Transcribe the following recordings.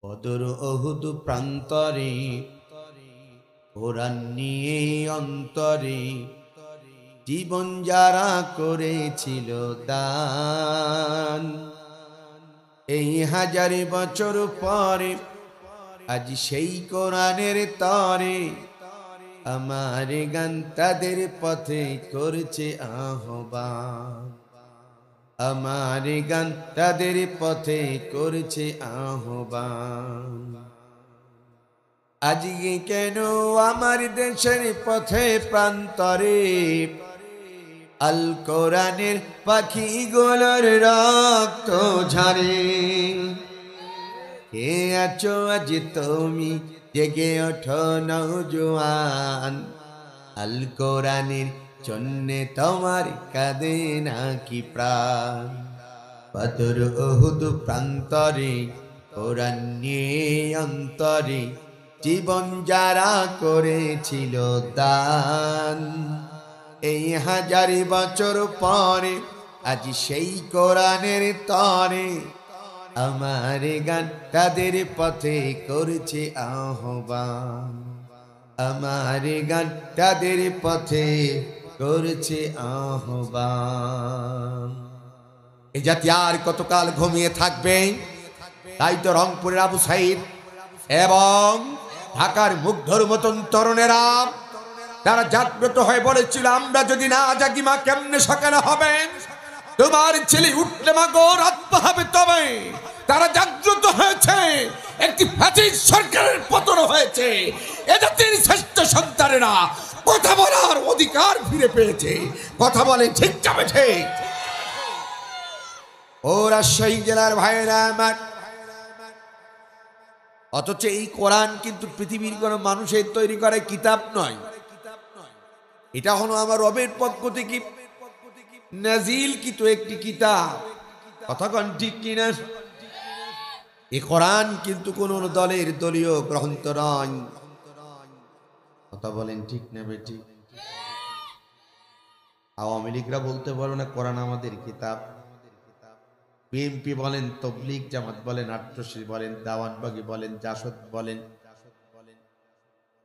বদর ওহুদ প্রান্তরে কোরআন নিয়ে অন্তরে জীবন যারা করেছিল দান, এই হাজার বছর পরে আজ সেই কোরআনের তরে আমার গান তাদের পথে করছে আহ্বান। আমার গান তাদের পথে করছে আহ্বান। আজকে কেন আমার দেশের পথে প্রান্তরে আল কোরআনের পাখিগুলোর রক্ত ঝরে। কে আছো আজ তুমি জেগে ওঠো নওজোয়ান, আল কোরআনের জন্যে তোমার কাঁদে নাকি প্রাণ। বদর ওহুদ প্রান্তরে কোরআন নিয়ে অন্তরে জীবন যারা করেছিল দান, এই হাজার বছর পরে আজ সেই কোরআনের তরে আমার গান তাদের পথে করছে আহ্বান। আমার গান তাদের পথে করছে আহ্বান। এই জাতি আর কতকাল ঘুমিয়ে থাকবে? তাই তো রংপুরের আবু সাইদ এবং ঢাকার মুগ্ধর মতন তরুণেরা তারা জাগ্রত হয়ে বলেছিল, আমরা যদি না জাগি মা কেমনে সকালে হবে? তোমার ছেলে উঠলে মা গো রাত পাহাবে। তবে তারা জাগ্রত হয়েছে, একটি ফ্যাসিস্ট সরকারের পতন হয়েছে। এজাতির শ্রেষ্ঠ সন্তানেরা কথা বলার অধিকার ফিরে পেয়েছে। কথা বলে ঠিক যাবে ঠিক। ও রাজশাহী জেলার ভাইয়েরা আমার, অথচ এই কোরআন কিন্তু পৃথিবীর কোন মানুষের তৈরি করা কিতাব নয়। এটা হলো আমার রবের পক্ষ থেকে নাজিল কিন্তু একটি কিতাব। কথা কোন ঠিক কিনা? এই কোরআন কিন্তু কোন দলের দলীয় গ্রন্থ নয়। কথা বলেন ঠিক না বেটি? আওয়ামী লীগরা বলতে পারো না কোরআন আমাদের কিতাব। বিএনপি বলেন, তবলিগ জামাত বলেন, আট্রসি বলেন, দাওয়ানবাগি বলেন, জাসদ বলেন,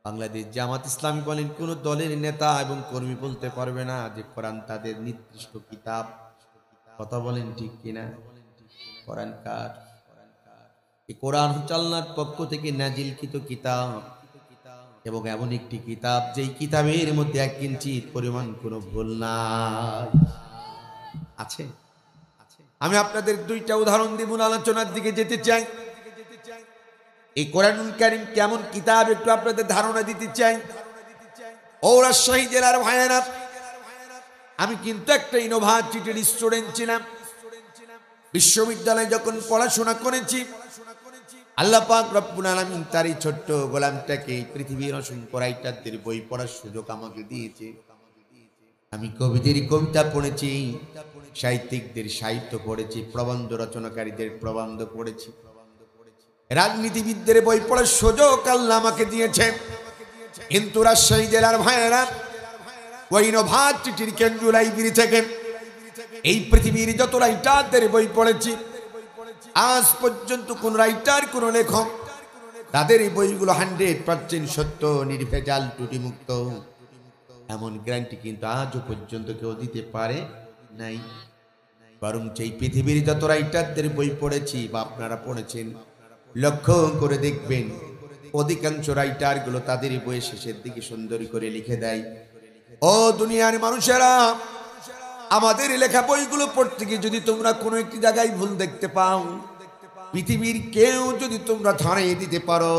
বাংলাদেশ জামাত ইসলামী বলেন, কোন দলের নেতা এবং কর্মী বলতে পারবে না যে কোরআন তাদের নির্দিষ্ট কিতাব। কথা বলেন ঠিক কিনা? কোরআন কার? এই কোরআন হচ্ছে আল্লাহর পক্ষ থেকে নাজিলকৃত কিতাব, এবং এমন একটি কিতাব যেই কিতাবের মধ্যে এক ইঞ্চির পরিমাণ কোনো ভুল নাই। আছে? আমি আপনাদের দুইটা উদাহরণ দিব, আলোচনার দিকে যেতে চাই। এই কোরআনুল কারীম কেমন কিতাব একটু আপনাদের ধারণা দিতে চাই। ও রাজশাহী জেলার ভাইয়েরা, আমি কিন্তু একটা ইউনিভার্সিটির স্টুডেন্ট ছিলাম। বিশ্ববিদ্যালয়ে যখন পড়াশোনা করেছি, আল্লাহ পাক রব্বুল আলামিন তার এই ছোট্ট গোলামটাকে পৃথিবীর অসংখ্য রাইটারদের বই পড়ার সুযোগ আমাকে দিয়েছে। আমি কবিদের কবিতা পড়েছি, সাহিত্যিকদের সাহিত্য পড়েছি, প্রবন্ধ রচনাকারীদের প্রবন্ধ পড়েছি, রাজনীতিবিদদের বই পড়ার সুযোগ আল্লাহ আমাকে দিয়েছে। কিন্তু রাজশাহী জেলার ভাইয়েরা, ওই ইউনিভার্সিটির কেন্দ্রীয় লাইব্রেরি থেকে এই পৃথিবীর যত রাইটারদের বই পড়েছি, আজ পর্যন্ত কোন রাইটার, কোন লেখক তাদের এই বইগুলো 100% সত্য, নির্ভেজাল, ত্রুটিমুক্ত এমন গ্যারান্টি কিন্তু আজও পর্যন্ত কেউ দিতে পারে নাই। বরং এই পৃথিবীর যত রাইটারদের বই পড়েছি বা আপনারা পড়েছেন, লক্ষ্য করে দেখবেন অধিকাংশ রাইটার গুলো তাদের বইয়ের শেষের দিকে সুন্দর করে লিখে দেয়, ও দুনিয়ার মানুষেরা, আমাদের লেখা বইগুলো পড়তে গিয়ে যদি তোমরা কোনো একটি জায়গায় ভুল দেখতে পাও, পৃথিবীর কেউ যদি তোমরা ধরিয়ে দিতে পারো,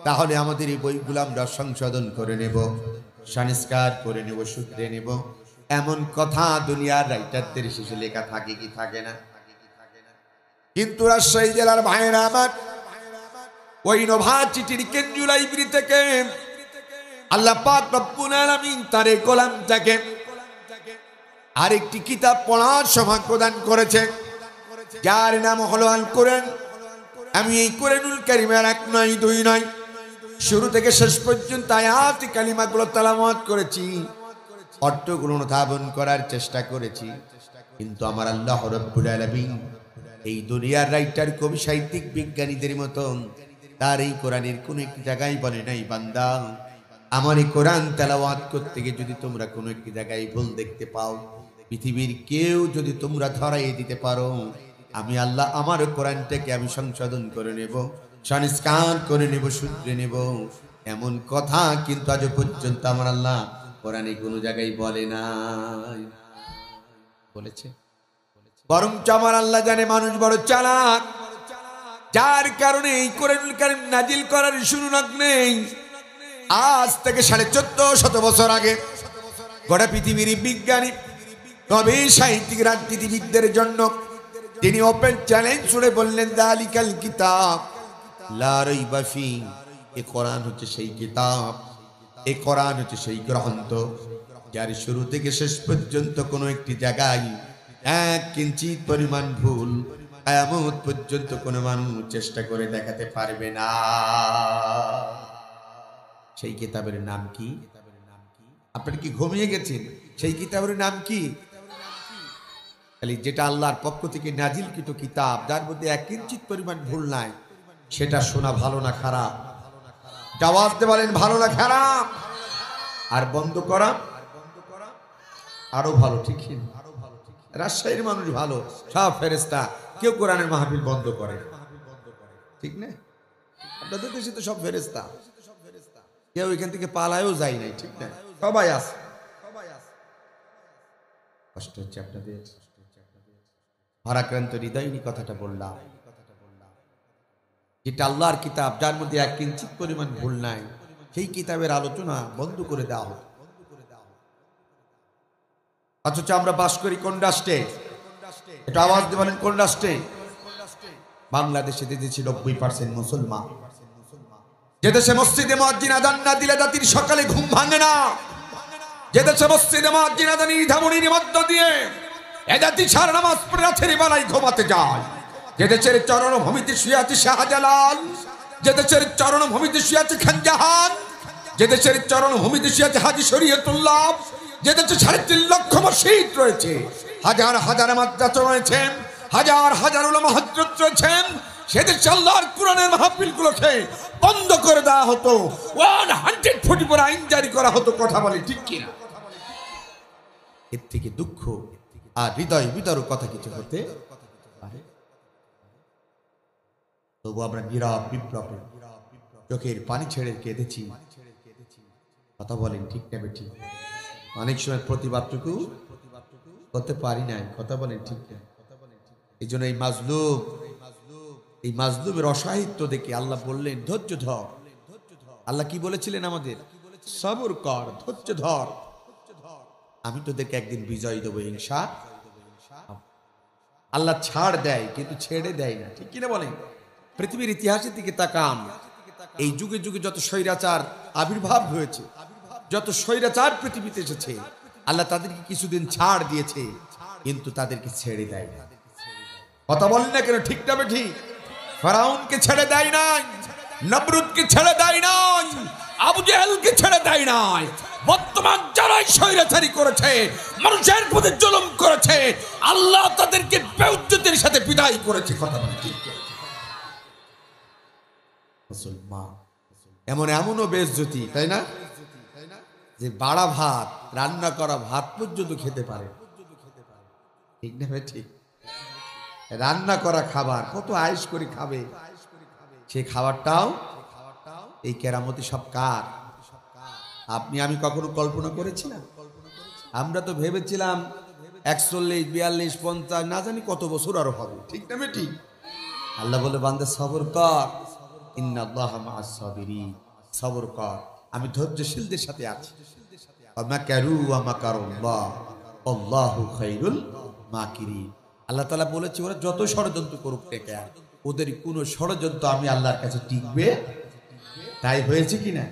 তাহলে আমাদের এই বইগুলো আমরা সংশোধন করে নেব, সংস্কার করে নেব, শুধরে নেব। এমন কথা দুনিয়ার রাইটারদের শেষে লেখা থাকে কি থাকে না? কিন্তু রাজশাহী জেলার ভাইয়েরা আমার, ওই ইউনিভার্সিটির কেন্দ্রীয় লাইব্রেরি থেকে আল্লাহ পাক রব্বুল আলামিন তার এই গোলামটাকে আরেকটি কিতাব পড়ার সৌভাগ্য প্রদান করেছে, যার নাম হলো আল কোরআন। আমি এই কোরআনুল কারীমের 1 নয় 2 নয়, শুরু থেকে শেষ পর্যন্ত আয়াত কালিমাগুলো তেলাওয়াত করেছি, অর্থগুলো অনুধাবন করার চেষ্টা করেছি। কিন্তু আমার আল্লাহ রাব্বুল আলামিন এই দুনিয়ার রাইটার, কবি, সাহিত্যিক, বিজ্ঞানীদের মতন তার এই কোরআনের কোন একটি জায়গায় বলে নাই, বান্দা আমার এই কোরআন তেলাওয়াত করতে গিয়ে যদি তোমরা কোনো একটি জায়গায় ভুল দেখতে পাও, পৃথিবীর কেউ যদি তোমরা ধরাই দিতে পারো, আমি আল্লাহ আমার কোরআনটাকে আমি সংশোধন করে নেব, সংস্কার করে নেব, শুধরে নেব। এমন কথা কিন্তু আজ পর্যন্ত আমার আল্লাহ কোরআনে কোনো জায়গায় বলে নাই। বলেছে? বরং আমার আল্লাহ জানে মানুষ বড় চালাক, যার কারণে এই কোরআনুল কারীম নাজিল করার শুরু নেই। আজ থেকে 1450 বছর আগে গোটা পৃথিবীর বিজ্ঞানী, কবি, সাহিত্যিক, রাজনীতিবিদদের জন্য তিনি ওপেন চ্যালেঞ্জ ছুড়ে বললেন, যালিকাল কিতাব লা রাইবা ফি, এই কোরআন হচ্ছে সেই কিতাব, এই কোরআন হচ্ছে সেই গ্রন্থ যার শুরু থেকে শেষ পর্যন্ত কোনো একটি জায়গায় এক কিঞ্চিত পরিমাণ ভুল কিয়ামত পর্যন্ত কোনো মানুষ চেষ্টা করে দেখাতে পারবে না। সেই কিতাবের নাম কি? আপনারা কি ঘুমিয়ে গেছেন? সেই কিতাবের নাম কি? যেটা আল্লাহর পক্ষ থেকে নাজিলকৃত কিতাব, যার মধ্যে এক কিঞ্চিত পরিমাণ ভুল নাই, সেটা শোনা ভালো না খারাপ? জবাব দিতে বলেন, ভালো না খারাপ? আর বন্ধ করা আরো ভালো, ঠিক না? রাজশাহীর মানুষ ভালো, সব ফেরেশতা, কেউ কোরআনের মাহফিল বন্ধ করে, ঠিক না? আপনাদের দেশে তো সব ফেরেশতা, কেউ এখান থেকে পালায়ও যায় নাই, ঠিক না? সবাই আছে। কষ্ট হচ্ছে আপনাদের, ভারাক্রান্ত হৃদয় নিয়ে কথাটা বললাম। যেটা আল্লাহর কিতাব, যার মধ্যে এক কিঞ্চিত পরিমাণ ভুল নাই, সেই কিতাবের আলোচনা বন্ধ করে দেওয়া হয়। অথচ আমরা বাস করি কোন রাষ্ট্রে? এটা আওয়াজ দিয়ে বলেন, কোন রাষ্ট্রে? বাংলাদেশে যে দেশে 90% মুসলমান, যে দেশে মসজিদে মুয়াজ্জিন আযান না দিলে জাতির সকালে ঘুম ভাঙে না, যে দেশে মসজিদে মুয়াজ্জিন আযানের ধামনির মধ্য দিয়ে এ জাতি সারা নামাজ পড়ে রাতের বেলায় ঘুমাতে যায়, যে দেশের চরণভূমিতে শুয়ে আছে শাহজালাল, যে দেশের চরণভূমিতে শুয়ে আছে খানজাহান, যে দেশের চরণভূমিতে শুয়ে আছে হাজী শরীয়তুল্লাহ, যে দেশে 3.5 লক্ষ মসজিদ রয়েছে, হাজার হাজার মাদ্রাসা রয়েছে, হাজার হাজার উলামা হযরত রয়েছেন, সে দেশে আল্লাহর কোরআনের মাহফিলগুলোকে বন্ধ করে দেওয়া হতো, 144 আইন জারি করা হতো। কথা বলে ঠিক কিনা? এর থেকে দুঃখ আর হৃদয় বিদারক কথা কিছু হতে পারে? তবু আমরা নীরব বিপ্লবে চোখের পানি ছেড়ে কেঁদেছি। কথা বলেন ঠিক না বেঠিক? অনেক সময় প্রতিবাদটুকু করতে পারি নাই। কথা বলেন ঠিক না? এই জন্য এই মাজলুমের অসাহিত্য দেখে আল্লাহ বললেন, ধৈর্য ধর। আল্লাহ কি বলেছিলেন আমাদের? সবর কর, ধৈর্য ধর, আমি তোদেরকে একদিন বিজয় দেবো ইনশাআল্লাহ। আল্লাহ ছাড় দেয় কিন্তু ছেড়ে দেয় না, ঠিক কিনা বলেন? পৃথিবীর ইতিহাসের দিকে তাকান, এই যুগে যুগে যত স্বৈরাচার আবির্ভাব হয়েছে, যত স্বৈরাচার পৃথিবীতে এসেছে, আল্লাহ তাদেরকে কিছুদিন ছাড় দিয়েছে কিন্তু তাদেরকে ছেড়ে দেয় না। কথা বলেন না কেন? ঠিক না ঠিক? ফেরাউনকে ছেড়ে দেয় নাই, নমরুদকে ছেড়ে দেয় নাই, আবু জেহেলকে ছেড়ে দেয় নাই। বর্তমান যারা স্বৈরাচারী করেছে, মানুষের প্রতি জুলুম করেছে, আল্লাহ তাদেরকে বেইজ্জতির সাথে বিদায় করেছে। কথা বলেন ঠিক? মুসলমান এমনও বেইজ্জতি, তাই না? যে বাড়া ভাত, রান্না করা ভাত পর্যন্ত খেতে পারে, ঠিক না ভাই? ঠিক। রান্না করা খাবার কত আয়েশ করে খাবে, সেই খাবারটাও এই কেরামতি সব কার? আপনি আমি কখনো কল্পনা করেছিলাম? আমরা তো ভেবেছিলাম 41, 42, 50 না জানি কত বছর আরো হবে, ঠিক না বেটি? আল্লাহ বলে, বান্দা সবর কর, ইন্নাল্লাহা মাআস সাবিরিন, সবর কর, আমি ধৈর্যশীলদের সাথে আছি। মাকারু ওয়া মাকারুল্লাহ আল্লাহু খায়রুল মাকিরিন। আল্লাহ তাআলা বলেছে, ওরা যত ষড়যন্ত্র করুক না কেন, ওদের কোনো ষড়যন্ত্র আমি আল্লাহর কাছে টিকবে। তাই হয়েছে কিনা?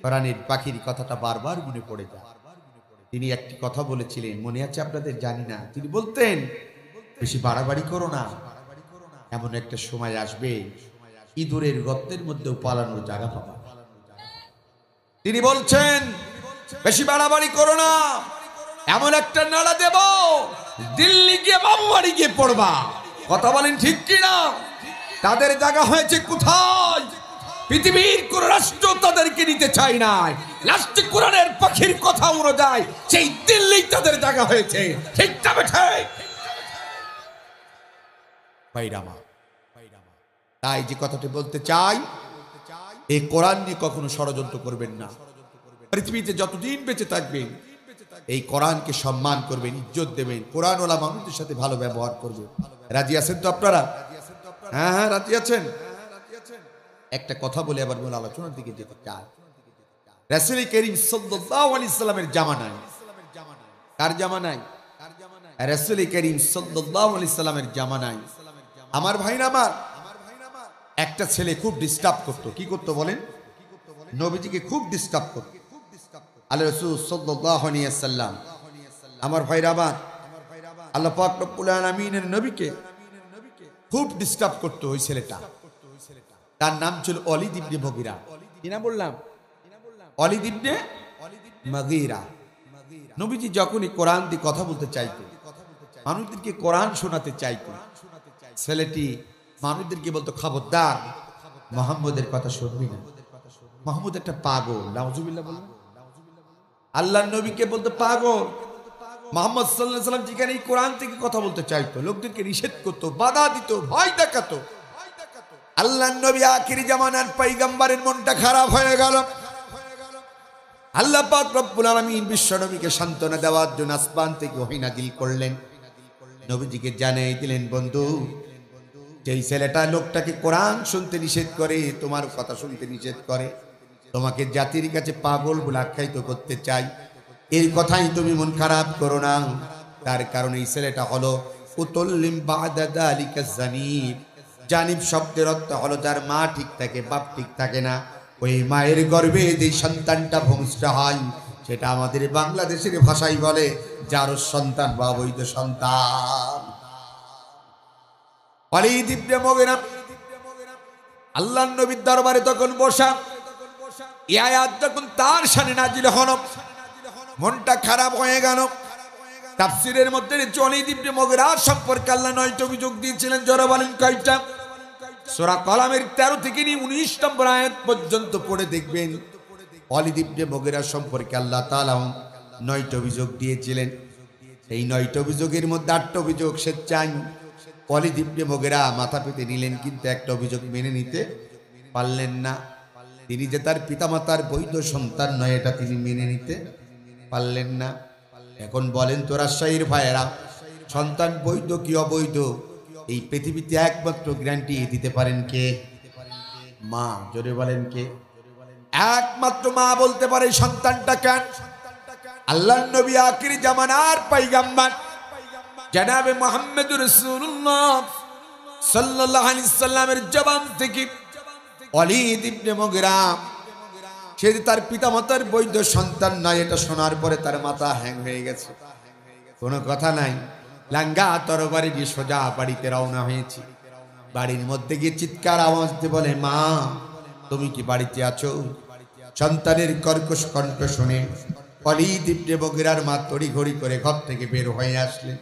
কোরআনের পাখির কথাটা বারবার মনে পড়ে যায়। তিনি একটি কথা বলেছিলেন, মনে আছে আপনাদের? জানি না। তিনি বলতেন, বেশি বাড়াবাড়ি করো না, এমন একটা সময় আসবে ইঁদুরের গর্তের মধ্যেও পালানোর জায়গা পাবা। তিনি বলছেন, বেশি বাড়াবাড়ি করো না, এমন একটা নাড়া দেব, দিল্লি গিয়ে বাবু বাড়ি গিয়ে পড়বা, কথা বলেন ঠিক কিনা? তাদের জায়গা হয়েছে কোথায়? পৃথিবীর কোন রাষ্ট্র তাদেরকে নিতে চায় না। লাস্টে কোরআনের পাখির কথা অনুযায়ী সেই দিল্লি তাদের জায়গা হয়েছে। ঠিক না বেঠিক? ভাইরামা, তাই যে কথাটি বলতে চাই, এই কোরআন নিয়ে কখনো ষড়যন্ত্র করবেন না। পৃথিবীতে যতদিন বেঁচে থাকবেন এই কোরআনকে সম্মান করবেন, ইজ্জত দেবেন, কোরআনওয়ালা মানুষদের সাথে ভালো ব্যবহার করবেন। রাজি আছেন তো আপনারা? হ্যাঁ হ্যাঁ, রাজি আছেন? একটা কথা বলে আবার মূল আলোচনার দিকে যেতে চাই। রাসূল করিম সাল্লাল্লাহু আলাইহি সাল্লামের জামানায়, কার জামানায়? রাসূল করিম সাল্লাল্লাহু আলাইহি সাল্লামের জামানায় আমার ভাইরা আমার, একটা ছেলে খুব ডিস্টার্ব করতো। কি করতো বলেন? নবীজিকে খুব ডিস্টার্ব করতো। আল্লাহ রাসূল সাল্লাল্লাহু আলাইহি ওয়াসাল্লাম, আমার ভাইরা আমার, আল্লাহ পাক রব্বুল আলামিনের নবীকে খুব ডিস্টার্ব করতো ওই ছেলেটা। তার নাম ছিল ওয়ালিদ ইবনে মুগীরা। কি নাম বললাম? ওয়ালিদ ইবনে মুগীরা। নবীজি যখনই কোরআন দিয়ে কথা বলতে চাইতো, মানুষদেরকে কোরআন শোনাতে চাইতো, ছেলেটি মানুষদেরকে বলতো, খবরদার মুহাম্মদের কথা শুনবি না, মুহাম্মদ একটা পাগল। নাউজুবিল্লাহ বলুন। আল্লাহর নবীকে বলতো পাগল। মুহাম্মদ সাল্লাল্লাহু আলাইহি ওয়াসাল্লাম যেখানে কোরআন থেকে কথা বলতে চাইতো, লোকদেরকে নিষেধ করতো, বাধা দিত, ভয় দেখাতো। আল্লাহর নবী আখিরি জামানার পয়গম্বরের মনটা খারাপ হয়ে গেল। আল্লাহ পাক রব্বুল আলামিন বিশ্ব নবীকে সান্ত্বনা দেওয়ার জন্য আসমান থেকে ওহী নাযিল করলেন। নবীজিকে জানিয়ে দিলেন, বন্ধু, যেই ছেলেটা লোকটাকে কোরআন শুনতে নিষেধ করে, তোমার কথা শুনতে নিষেধ করে, তোমাকে জাতির কাছে পাগল বলে আখ্যায়িত করতে চাই, এর কথাই তুমি মন খারাপ করো না। তার কারণে এই ছেলেটা হলো উতুল্লিম বাদা যালিকা জানিব। জানিব শব্দের অর্থ হলো যার মা ঠিক থাকে, বাপ ঠিক থাকে না, ওই মায়ের গর্ভে যে সন্তানটা ভূমিষ্ঠ হয়, সেটা আমাদের বাংলাদেশের ভাষায় বলে যার সন্তান বা অবৈধ সন্তান। ওয়ালিদ ইবনে মুগীরা আল্লাহর নবীর দরবারে তখন বসা। এই আয়াত যখন তার শানে নাজিল হলো, মনটা খারাপ হয়ে গেল। তাফসীরের মধ্যে ওয়ালিদ ইবনে মুগীরা সম্পর্কে আল্লাহ 9টা অভিযোগ দিয়েছিলেন। জোরে বলেন কয়টা? সূরা কলামের 13 থেকে 19 নম্বর আয়াত পর্যন্ত পড়ে দেখবেন ওয়ালিদ ইবনে মুগীরা সম্পর্কে আল্লাহ তাআলা 9টা অভিযোগ দিয়েছিলেন। এই 9টা অভিযোগের মধ্যে 8টা অভিযোগ স্বেচ্ছায় ওয়ালিদ ইবনে মুগীরা মাথা পেতে নিলেন, কিন্তু একটা অভিযোগ মেনে নিতে পারলেন না। তিনি যে তার পিতামাতার বৈধ সন্তান নয়, এটা তিনি মেনে নিতে পারলেন না। এখন বলেন তো রাজশাহীর ভাইয়েরা, সন্তান বৈধ কি অবৈধ, এই পৃথিবীতে একমাত্র গ্যারান্টি দিতে পারেন কে? মা। জোরে বলেন কে? একমাত্র মা বলতে পারে সন্তানটা কেন। আল্লাহর নবী আখির জামানার পয়গম্বর জনাবে মুহাম্মদুর রাসূলুল্লাহ সাল্লাল্লাহু আলাইহি সাল্লামের জবান থেকে ওয়ালিদ ইবনে মুগীরা সে তার পিতামাতার বৈধ সন্তান নয়, এটা শোনার পরে তার মাথা হ্যাং হয়ে গেছে। কোনো কথা নাই, লাঙ্গা তরবারি দিয়ে সোজা বাড়িতে রওনা হয়েছি। বাড়ির মধ্যে গিয়ে চিৎকার আওয়াজ দিয়ে বলে, মা তুমি কি বাড়িতে আছো? সন্তানের কর্কশ কণ্ঠ শুনে ওয়ালিদ ইবনে মুগীরার মা তড়িঘড়ি করে ঘর থেকে বের হয়ে আসলেন।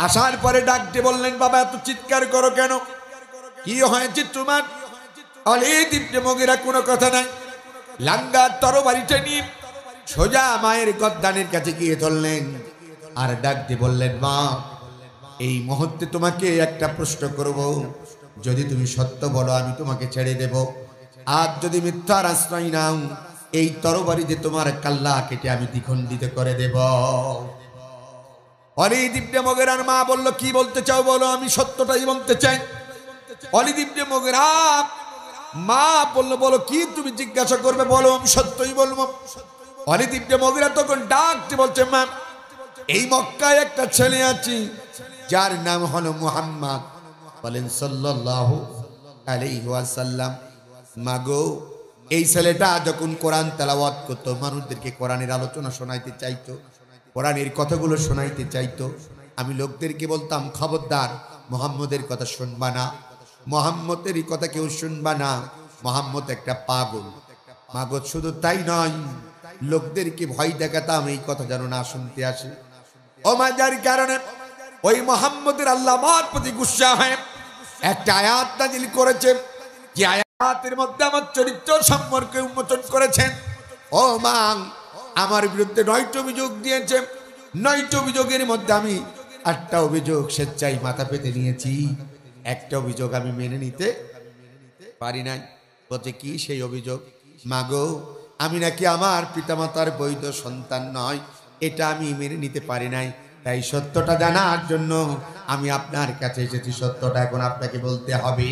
আসার পরে ডাক দিয়ে বললেন, বাবা এত চিৎকার করো কেন? কি হয়েছে তোমার? ওয়ালিদ ইবনে মুগীরা কোনো কথা নাই, লাঙ্গা তরবারিটা নিয়ে সোজা মায়ের গদ্দানের কাছে গিয়ে ধরলেন আর ডাক দিয়ে বললেন, মা এই মুহূর্তে তোমাকে একটা প্রশ্ন করব, যদি তুমি সত্য বলো আমি তোমাকে ছেড়ে দেব, আর যদি মিথ্যার আশ্রয় নাও এই তরবারি দিয়ে তোমার কাল্লা কেটে আমি দ্বিখণ্ডিত করে দেব। ওয়ালিদ ইবনে মুগীরার মা বলল, কি বলতে চাও বলো, আমি সত্যটাই বলতে চাই। ওয়ালিদ ইবনে মুগীরা মা বলল, বলো কি তুমি জিজ্ঞাসা করবে, বলো আমি সত্যই বলবো। ওয়ালিদ ইবনে মুগীরা তখন ডাকতে বলছে, মা এই মক্কায় একটা ছেলে আছে যার নাম হলো মুহাম্মদ, বলেন সাল্লাল্লাহু আলাইহি ওয়াসাল্লাম। মাগো এই ছেলেটা যখন কোরআন তেলাওয়াত করতো, মানুষদেরকে কোরআনের আলোচনা শোনাইতে চাইতো, কোরআনের কথাগুলো শোনাইতে চাইতো, আমি লোকদেরকে বলতাম, খবরদার মুহাম্মদের কথা শুনবা না, মুহাম্মদের কথা কেউ শুনবা না, মুহাম্মদ একটা পাগল। মাগো শুধু তাই নয়, লোকদেরকে ভয় দেখাতাম এই কথা যেন না শুনতে আসে। ও মা, যার কারণে ওই মুহাম্মদের আল্লাহ আমার প্রতি গুসা হয়ে একটা আয়াত নাযিল করেছে, যে আয়াতের মধ্যে আমার চরিত্র সম্পর্কে উন্মোচন করেছেন। ও মা, আমার বিরুদ্ধে 9টি অভিযোগ দিয়েছে। 9টি অভিযোগের মধ্যে আমি 8টা অভিযোগ স্বেচ্ছায় মাথা পেতে নিয়েছি, একটা অভিযোগ আমি মেনে নিতে পারি নাই। বলছে কি সেই অভিযোগ? মাগো, আমি নাকি আমার পিতামাতার বৈধ সন্তান নয়, এটা আমি মেনে নিতে পারি নাই। তাই সত্যটা জানার জন্য আমি আপনার কাছে এসেছি। সত্যটা এখন আপনাকে বলতে হবে।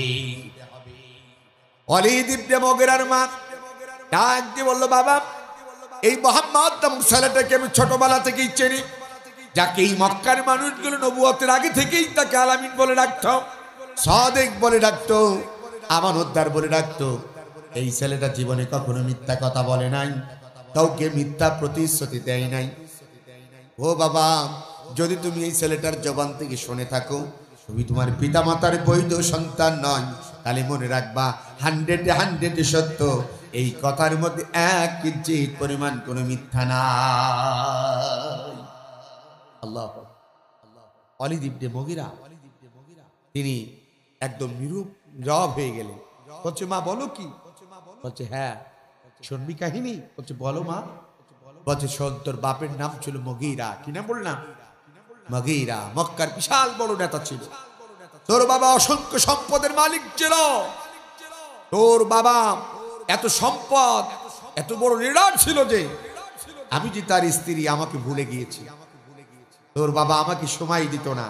ওয়ালিদ ইবনে মুগিরার মা ডাক দিয়ে বলল, বাবা, এই মুহাম্মদ নামক ছেলেটাকে আমি ছোটবেলা থেকেই চিনি, যাকে এই মক্কার মানুষগুলো নবুয়তের আগে থেকেই তাকে আলামিন বলে ডাকতো, সাদেক বলে ডাকতো, আমানতদার বলে ডাকতো। এই ছেলেটা জীবনে কখনো মিথ্যা কথা বলে নাই, কাউকে মিথ্যা প্রতিশ্রুতি দেয় নাই। ও বাবা, যদি তুমি এই ছেলেটার জবান থেকে শুনে থাকো তুমি তোমার পিতামাতার বৈধ সন্তান নয়, তাহলে মনে রাখবা 100 সত্য। এই কথার মধ্যে 1 কিঞ্চিত পরিমাণ কোনো মিথ্যা নাই। আল্লাহ। ওয়ালিদ ইবনে মুগিরা তিনি একদম নীরব হয়ে গেলেন। বলছে, মা বলো কি? বলছে, হ্যাঁ শুনবি কাহিনী? বলছে, বলো মা। বলছে, শোন, তোর বাপের নাম ছিল মুগিরা। কি নাম বললাম? মুগিরা। মক্কার বিশাল বড় নেতা ছিল। তোর বাবা অসংখ্য সম্পদের মালিক ছিল। তোর বাবা এত সম্পদ, এত বড় লিডার ছিল যে আমি যে তার স্ত্রী আমাকে ভুলে গিয়েছি। তোর বাবা আমাকে সময় দিত না।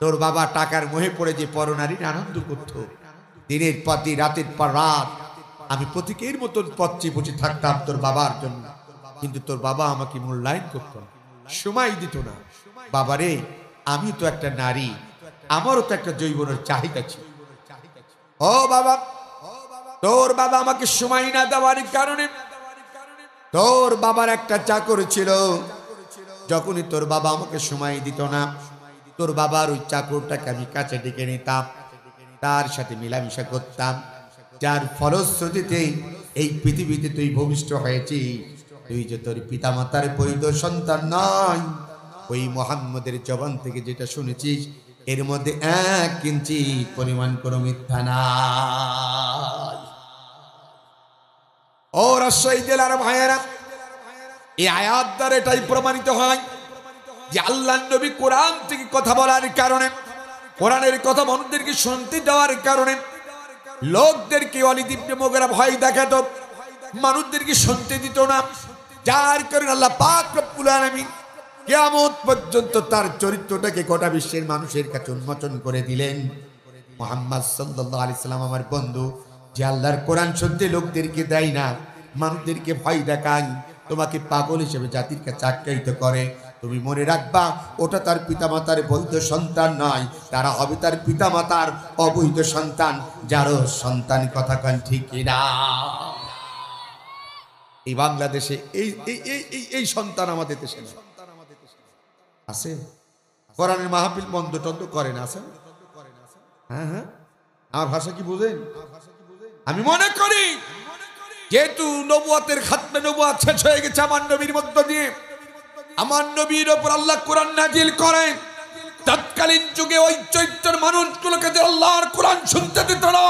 তোর বাবা টাকার মোহে পড়ে যে পরনারীর আনন্দ করত। দিনের পর দিন, রাতের পর রাত আমি প্রতীকের মতন পথে বসে থাকতাম তোর বাবার জন্য, কিন্তু তোর বাবা আমাকে মূল্যায়ন করত না, সময় দিত না। বাবারে, আমি তো একটা নারী, আমারও তো একটা যৌবনের চাহিদা ছিল। ও বাবা, তোর বাবা আমাকে সময় না দেওয়ার কারণে তোর বাবার একটা চাকর ছিল। যখনই তোর বাবা আমাকে সময় দিত না, তোর বাবার ওই চাকরটাকে আমি কাছে ডেকে নিতাম, তার সাথে মিলামিশা করতাম, যার ফলশ্রুতিতে এই পৃথিবীতে তুই ভূমিষ্ঠ হয়েছিস। তুই যে তোর পিতামাতার বৈধ সন্তান নয়, ওই মুহাম্মদের জবান থেকে যেটা শুনেছিস এর মধ্যে 1 কিঞ্চিত পরিমাণ কোনো মিথ্যা নাই। ও রাজশাহী জেলার ভাইয়েরা, এই আয়াত দ্বারা এটাই প্রমাণিত হয় যে আল্লাহর নবী কোরআন থেকে কথা বলার কারণে, কোরআনের কথা মানুষদেরকে শুনতে দেওয়ার কারণে লোকদেরকে ওয়ালিদ ইবনে মুগিরা ভয় দেখাতো, মানুষদেরকে শুনতে দিত না। যার কারণে আল্লাহ পাক রব্বুল আলামিন কিয়ামত পর্যন্ত তার চরিত্রটাকে গোটা বিশ্বের মানুষের কাছে উন্মোচন করে দিলেন। মুহাম্মদ সাল্লাল্লাহু আলাইহি সাল্লাম আমার বন্ধু, যে আল্লাহর কোরআন শুনতে লোকদেরকে দেয় না, মানুষদেরকে ভয় দেখায়, তোমাকে পাগল হিসেবে জাতির কাছে আখ্যায়িত করে, তুমি মনে রাখবা ওটা তার পিতামাতার বৈধ সন্তান নয়, তারা হবে তার পিতামাতার অবৈধ সন্তান, যারও সন্তান। কথা কান ঠিক কিনা? এই বাংলাদেশে এই সন্তান আমাদের দেশে আছে। কোরআনের মাহফিল বন্ধ টন্ধ করে না, আছে? হ্যাঁ হ্যাঁ, আমার ভাষা কি বুঝেন? আমি মনে করি যেহেতু নবুয়তের খাতমে নবুয়ত শেষ হয়ে গেছে আমার নবীর মধ্য দিয়ে, আমার নবীর ওপর আল্লাহ কোরআন নাজিল করেন, তৎকালীন যুগে ওই চৈত্যের মানুষগুলোকে যে আল্লাহর কোরআন শুনতে দিত না,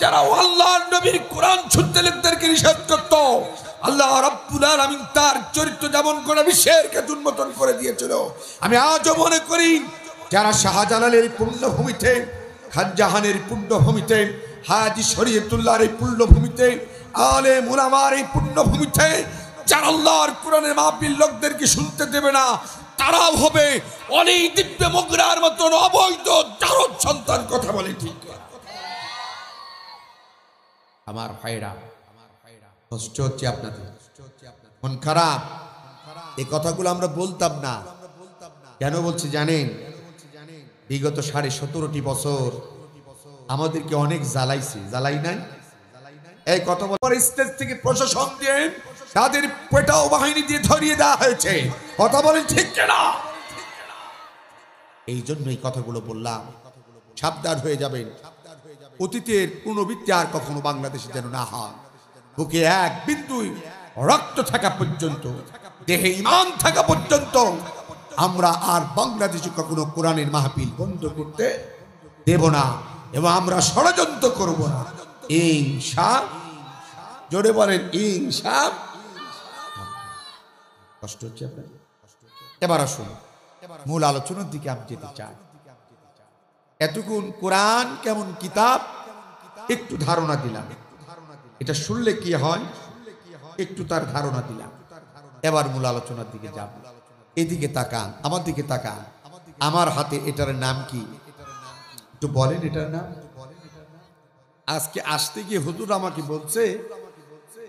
যারা আল্লাহর নবীর কোরআন শুনতে লোকদেরকে নিষেধ করত, আল্লাহ রাব্বুল আলামিন তার চরিত্র যেমন করে বিশ্বের কাছে উন্মোচন করে দিয়েছিল। আমি আজও মনে করি যারা শাহজালালের পুণ্যভূমিতে, খানজাহানের পুণ্যভূমিতে, হাজী শরীয়তুল্লাহর এই পুণ্যভূমিতে, আলেম উলামার এই পুণ্যভূমিতে যারা আল্লাহর কোরআনের মাহফিল লোকদেরকে শুনতে দেবে না, তারাও হবে ওয়ালিদ ইবনে মুগিরার মতন অবৈধ জারদ সন্তান। কথা বলে ঠিক? আমার ভাইরা, কষ্ট হচ্ছে আপনাদের, মন খারাপ। এই কথাগুলো আমরা বলতাম না, কেন বলছি জানেন? বিগত 17.5 বছর আমাদেরকে অনেক জ্বালাইছে, জ্বালাই নাই? এই কথা বলার স্টেজ থেকে প্রশাসন দিয়ে তাদের পেটাও বাহিনী দিয়ে ধরিয়ে দেওয়া হয়েছে। কথা বলেন ঠিক কিনা? এই জন্য এই কথাগুলো বললাম, সাবধান হয়ে যাবেন। অতীতের পুনরাবৃত্তি আর কখনো বাংলাদেশে যেন না হয়। বুকে 1 বিন্দু রক্ত থাকা পর্যন্ত, দেহে ঈমান থাকা পর্যন্ত আমরা আর বাংলাদেশে কখনো কোরআনের মাহফিল বন্ধ করতে দেব না এবং আমরা ষড়যন্ত্র করব না ইনশাআল্লাহ। জোরে বলেন ইনশাআল্লাহ। কষ্ট হচ্ছে আপনার? এবার আসুন মূল আলোচনার দিকে আমি যেতে চাই। এতক্ষণ কোরআন কেমন কিতাব একটু ধারণা দিলাম, এটা শুনলে কি হয় একটু তার ধারণা দিলাম। এবার মূল আলোচনার দিকে যাব। এদিকে তাকান, আমার দিকে তাকান। আমার হাতে এটার নাম কি একটু বলেন? এটার নাম আজকে আসতে গিয়ে হুজুর আমাকে বলছে,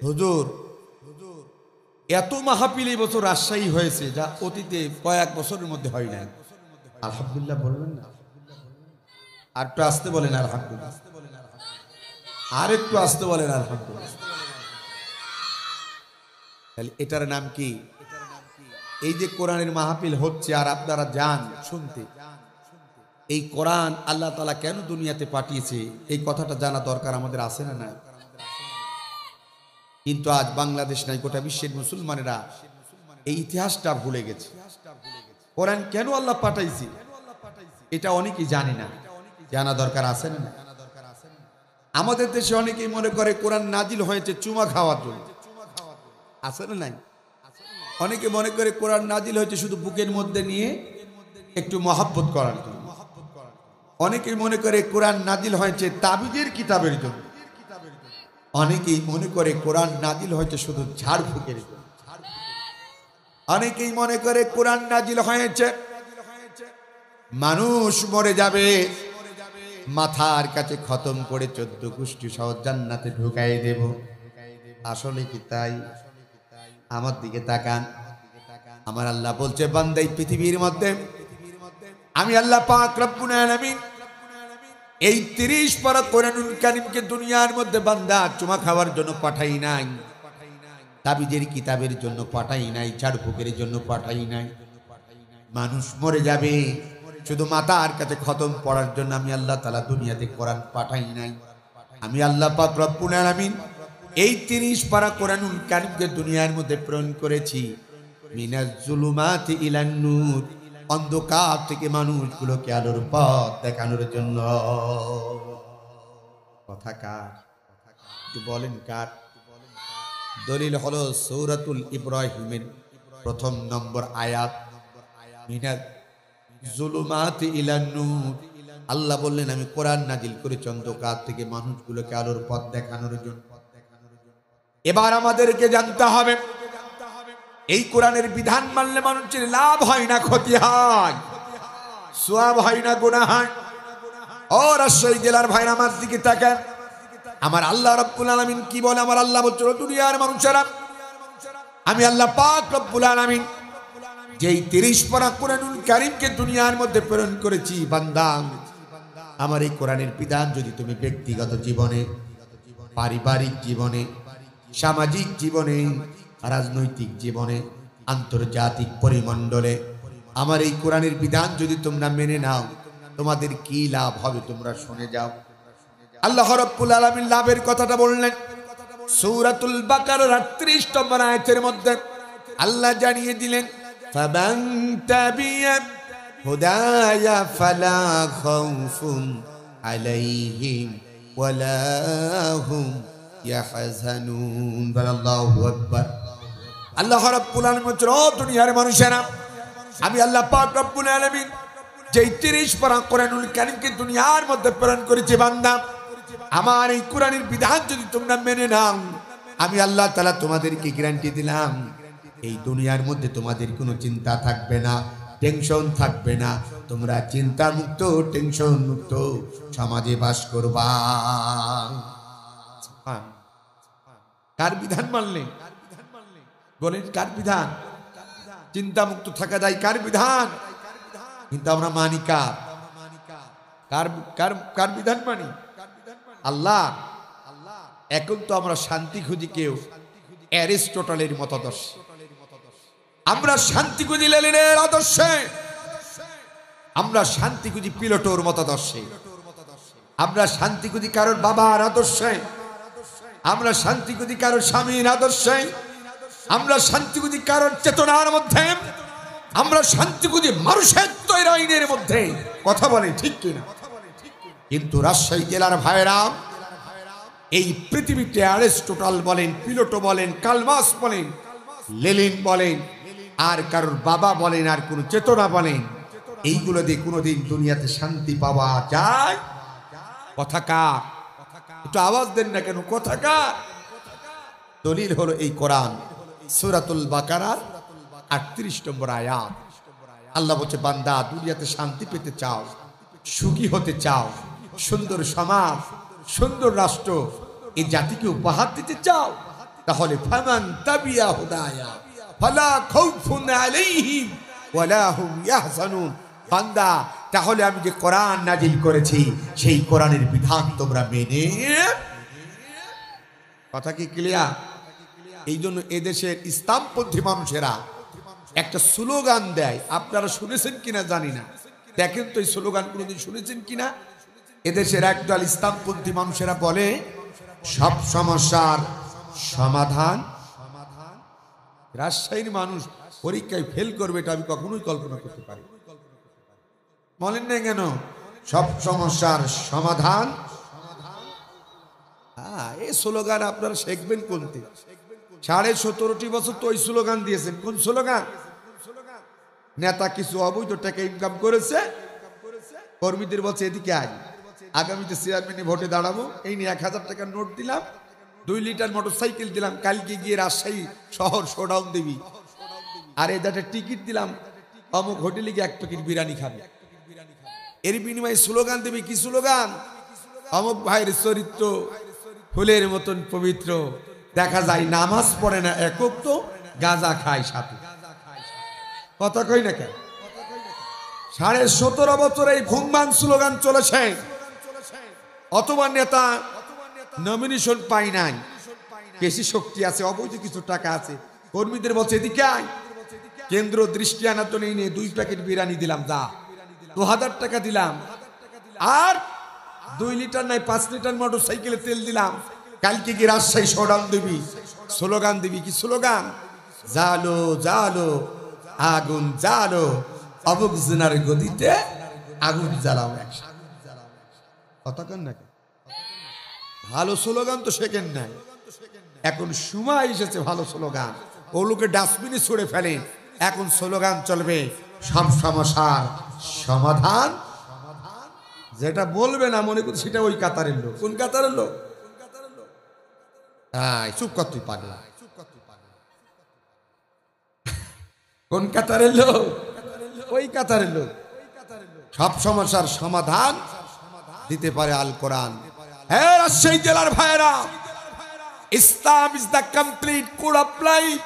হুজুর এত মাহফিল এই বছর রাজশাহী হয়েছে যা অতীতে কয়েক বছরের মধ্যে হয় নাই। আলহামদুলিল্লাহ বলবেন না? আর একটু আসতে বলেন আলহামদুলিল্লাহ। আর একটু আসতে বলেন আলহামদুলিল্লাহ। তাহলে এটার নাম কি? এই যে কোরআনের মাহফিল হচ্ছে আর আপনারা যান শুনতে, এই কোরআন আল্লাহ তাআলা কেন দুনিয়াতে পাঠিয়েছে এই কথাটা জানা দরকার আমাদের আছে না নাই? কিন্তু আজ বাংলাদেশ নাই, গোটা বিশ্বের মুসলমানেরা এই ইতিহাসটা ভুলে গেছে। কোরআন কেন আল্লাহ পাঠাইছে এটা অনেকেই জানে না, জানা দরকার আছে না? আমাদের দেশে অনেকেই মনে করে কোরআন নাজিল হয়েছে চুমা খাওয়ার জন্য, আছে না নাই? অনেকে মনে করে কোরআন নাজিল হয়েছে শুধু বুকের মধ্যে নিয়ে একটু মহব্বত করার জন্য। অনেকেই মনে করে কোরআন নাজিল হয়েছে তাবিজের কিতাবের জন্য। অনেকেই মনে করে কোরআন নাজিল হয়েছে শুধু ঝাড় ফুকের জন্য। অনেকেই মনে করে কোরআন নাজিল হয়েছে মানুষ মরে যাবে মাথার কাছে খতম করে 14 গোষ্ঠী সহ জান্নাতে ঢুকাই দেব। আসলে কি তাই? আমার দিকে তাকান। আমার আল্লাহ বলছে বান্দা এই পৃথিবীর মধ্যে আমি আল্লাহ পাক রব্বুল আলামিন এই 30 পারা কোরআনুল কারীমকে দুনিয়ার মধ্যে বান্দা চুমা খাওয়ার জন্য পাঠাই নাই, তাবিজের কিতাবের জন্য পাঠাই নাই, ঝাড়ফুঁকের জন্য পাঠাই নাই। মানুষ মরে যাবে শুধু মাথার কাছে খতম পড়ার জন্য আমি আল্লাহ তাআলা দুনিয়াতে কোরআন পাঠাই নাই। আমি আল্লাহ পাক রব্বুল আলামিন এই 30 পারা কোরআনুল কারীমকে দুনিয়ার মধ্যে প্রেরণ করেছি মিনাজ জুলুমাতি ইলান নূর, অন্ধকার থেকে মানুষগুলোকে আলোর পথ দেখানোর জন্য। কথা কার? একটু বলেন কার? দলিল হলো সূরাতুল ইব্রাহিমের 1 নম্বর আয়াত, মিনাজ জুলুমাতি ইলান নূর। আল্লাহ বললেন আমি কোরআন নাজিল করেছি অন্ধকার থেকে মানুষগুলোকে আলোর পথ দেখানোর জন্য। এবার আমাদেরকে জানতে হবে এই কোরআনের বিধান মানলে মানুষের লাভ হয় না ক্ষতি হয়, সওয়াব হয় না গুনাহ হয়? ও রাজশাহী জেলার ভাইরা আমার দিকে তাকান। আমার আল্লাহ রাব্বুল আলামিন কি বলে? আমার আল্লাহ বলছে দুনিয়ার মানুষেরা আমি আল্লাহ পাক রব্বুল আলামিন যেই 30 পারা কোরআনুল কারীমকে দুনিয়ার মধ্যে প্রেরণ করেছি বান্দা, আমার এই কোরআনের বিধান যদি তুমি ব্যক্তিগত জীবনে, পারিবারিক জীবনে, সামাজিক জীবনে, রাজনৈতিক জীবনে, আন্তর্জাতিক পরিমণ্ডলে আমার এই কোরআনের বিধান যদি তোমরা মেনে নাও তোমাদের কি লাভ হবে তোমরা শুনে যাও। আল্লাহ রাব্বুল আলামিন লাভের কথাটা বললেন সূরাতুল বাকারার 38 নম্বর আয়াতের মধ্যে। আল্লাহ জানিয়ে দিলেন ফামান তাবিয়া হুদায়া ফালা খাউফুন আলাইহিম ওয়ালা হুম ইয়াহজানুন। আল্লাহু আকবার। আল্লাহ রাব্বুল আলামিন বলেন ও দুনিয়ার মানুষেরা আমি আল্লাহ পাক রব্বুল আলামিন যেই 30 পারা কোরআনুল কারীমকে দুনিয়ার মধ্যে প্রেরণ করেছি বান্দা, আমার এই কোরআনের বিধান যদি তোমরা মেনে নাও আমি আল্লাহ তাআলা তোমাদেরকে গ্যারান্টি দিলাম এই দুনিয়ার মধ্যে তোমাদের কোনো চিন্তা থাকবে না, টেনশন থাকবে না, তোমরা চিন্তা মুক্ত টেনশন মুক্ত সমাজে বাস করবা। কার বিধান মানলে? বলেন কার বিধান? চিন্তা মুক্ত থাকা যায় কার বিধান? কিন্তু আমরা মানি কার? কার বিধান মানি? আল্লাহ। এখন তো আমরা শান্তি খুঁজি কেউ অ্যারিস্টটলের মতাদর্শ, আমরা শান্তি খুঁজি লেনিনের আদর্শে, আমরা শান্তি খুঁজি প্লেটোর মতাদর্শে, আমরা শান্তি খুঁজি কারোর বাবার আদর্শে, আমরা শান্তি খুঁজি কারোর স্বামীর আদর্শে, আমরা শান্তি খুঁজি কারোর চেতনার মধ্যে। আমরা শান্তি খুঁজি মানুষের তৈরি আইনের মধ্যে, কথা বলে ঠিক কিনা? কিন্তু রাজশাহী জেলার ভাইরা এই পৃথিবীতে অ্যারিস্টটল বলেন, প্লেটো বলেন, কার্ল মার্কস বলেন, লেনিন বলেন, আর কারোর বাবা বলেন, আর কোন চেতনা বলেন, এইগুলো দিয়ে কোনোদিন দুনিয়াতে শান্তি পাওয়া যায়? কথা কার? একটু আওয়াজ দেন না কেন? কথা কার? দলিল হলো এই কোরআন, সূরাতুল বাকারার 38 নম্বর আয়াত। আল্লাহ বলছে, বান্দা দুনিয়াতে শান্তি পেতে চাও, সুখী হতে চাও, সুন্দর সমাজ, সুন্দর রাষ্ট্র এই জাতিকে উপহার দিতে চাও, তাহলে ফামান তাবিয়া হুদায়া ফালা খাউফুন আলাইহিম ওয়ালা হুম ইয়াহজানুন। বান্দা, তাহলে আমি যে কোরআন নাজিল করেছি সেই কোরআনের বিধান তোমরা মেনে, কথা কি ক্লিয়ার? এই জন্য এদেশের ইসলামপন্থী মানুষেরা একটা স্লোগান দেয়, আপনারা শুনেছেন কিনা জানি না, দেখেন তো এই স্লোগান কোনোদিন শুনেছেন কিনা? এদেশের একদল ইসলামপন্থী মানুষেরা বলে, সব সমস্যার সমাধান। রাজশাহীর মানুষ পরীক্ষায় ফেল করবে এটা আমি কখনোই কল্পনা করতে পারি। বলেন না কেন? সব সমস্যার সমাধান। এই স্লোগান আপনারা শিখবেন কোনতে? 17.5 বছর তো ওই স্লোগান দিয়েছেন। কোন স্লোগান? নেতা কিছু অবৈধ টাকা ইনকাম করেছে, কর্মীদের বলছে এদিকে আয়, আগামীতে চেয়ারম্যানে ভোটে দাঁড়াবো, এই নিয়ে 1000 টাকার নোট দিলাম, 2 লিটার মোটরসাইকেল দিলাম, কালকে গিয়ে রাজশাহী শহর শোডাউন দিবি, আর এদাটা টিকিট দিলাম, অমুক হোটেলে গিয়ে 1 প্যাকেট বিরিয়ানি খাবে। এর বিনিময়ে স্লোগান দেবে। কি স্লোগান? অমুক ভাইয়ের চরিত্র ফুলের মতন পবিত্র, দেখা যায় নামাজ পড়ে না একক, তো গাঁজা খায় সাথে। কথা কই না কেন? 17.5 বছর এই ঘুমবান স্লোগান চলেছে। অথবা নেতা নমিনেশন পাই নাই, বেশি শক্তি আছে, অবৈধ কিছু টাকা আছে, কর্মীদের বলছে এদিকে আয়, কেন্দ্র দৃষ্টি আনার জন্য নিয়ে 2 প্যাকেট বিরিয়ানি দিলাম, যা 2000 টাকা দিলাম, আর 2 লিটার নাই 5 লিটার মোটর সাইকেলে তেল দিলাম, কালকে গিয়ে রাজশাহী শোডাউন দিবি। স্লোগান দিবি। কি স্লোগান? জালো জালো আগুন জালো, অবুক জিনার গদিতে আগুন জ্বালাও একসাথে। কথা কেন নাকি? ভালো স্লোগান তো শেখেন নাই, এখন সময় এসেছে ভালো স্লোগান ওগুলোকে ডাস্টবিনে ছুড়ে ফেলেন। এখন স্লোগান চলবে সব সমস্যার সমাধান। যেটা বলবে না মনে করছি সেটা ওই কাতারের লোক। কোন কাতারের লোক? চুপ কর তুই পাগলা। কোন কাতারের লোক? ওই কাতারের লোক। সব সমস্যার সমাধান দিতে পারে আল কোরআন। হ্যাঁ রাজশাহী জেলার ভাইরা, Islam is the complete code of life.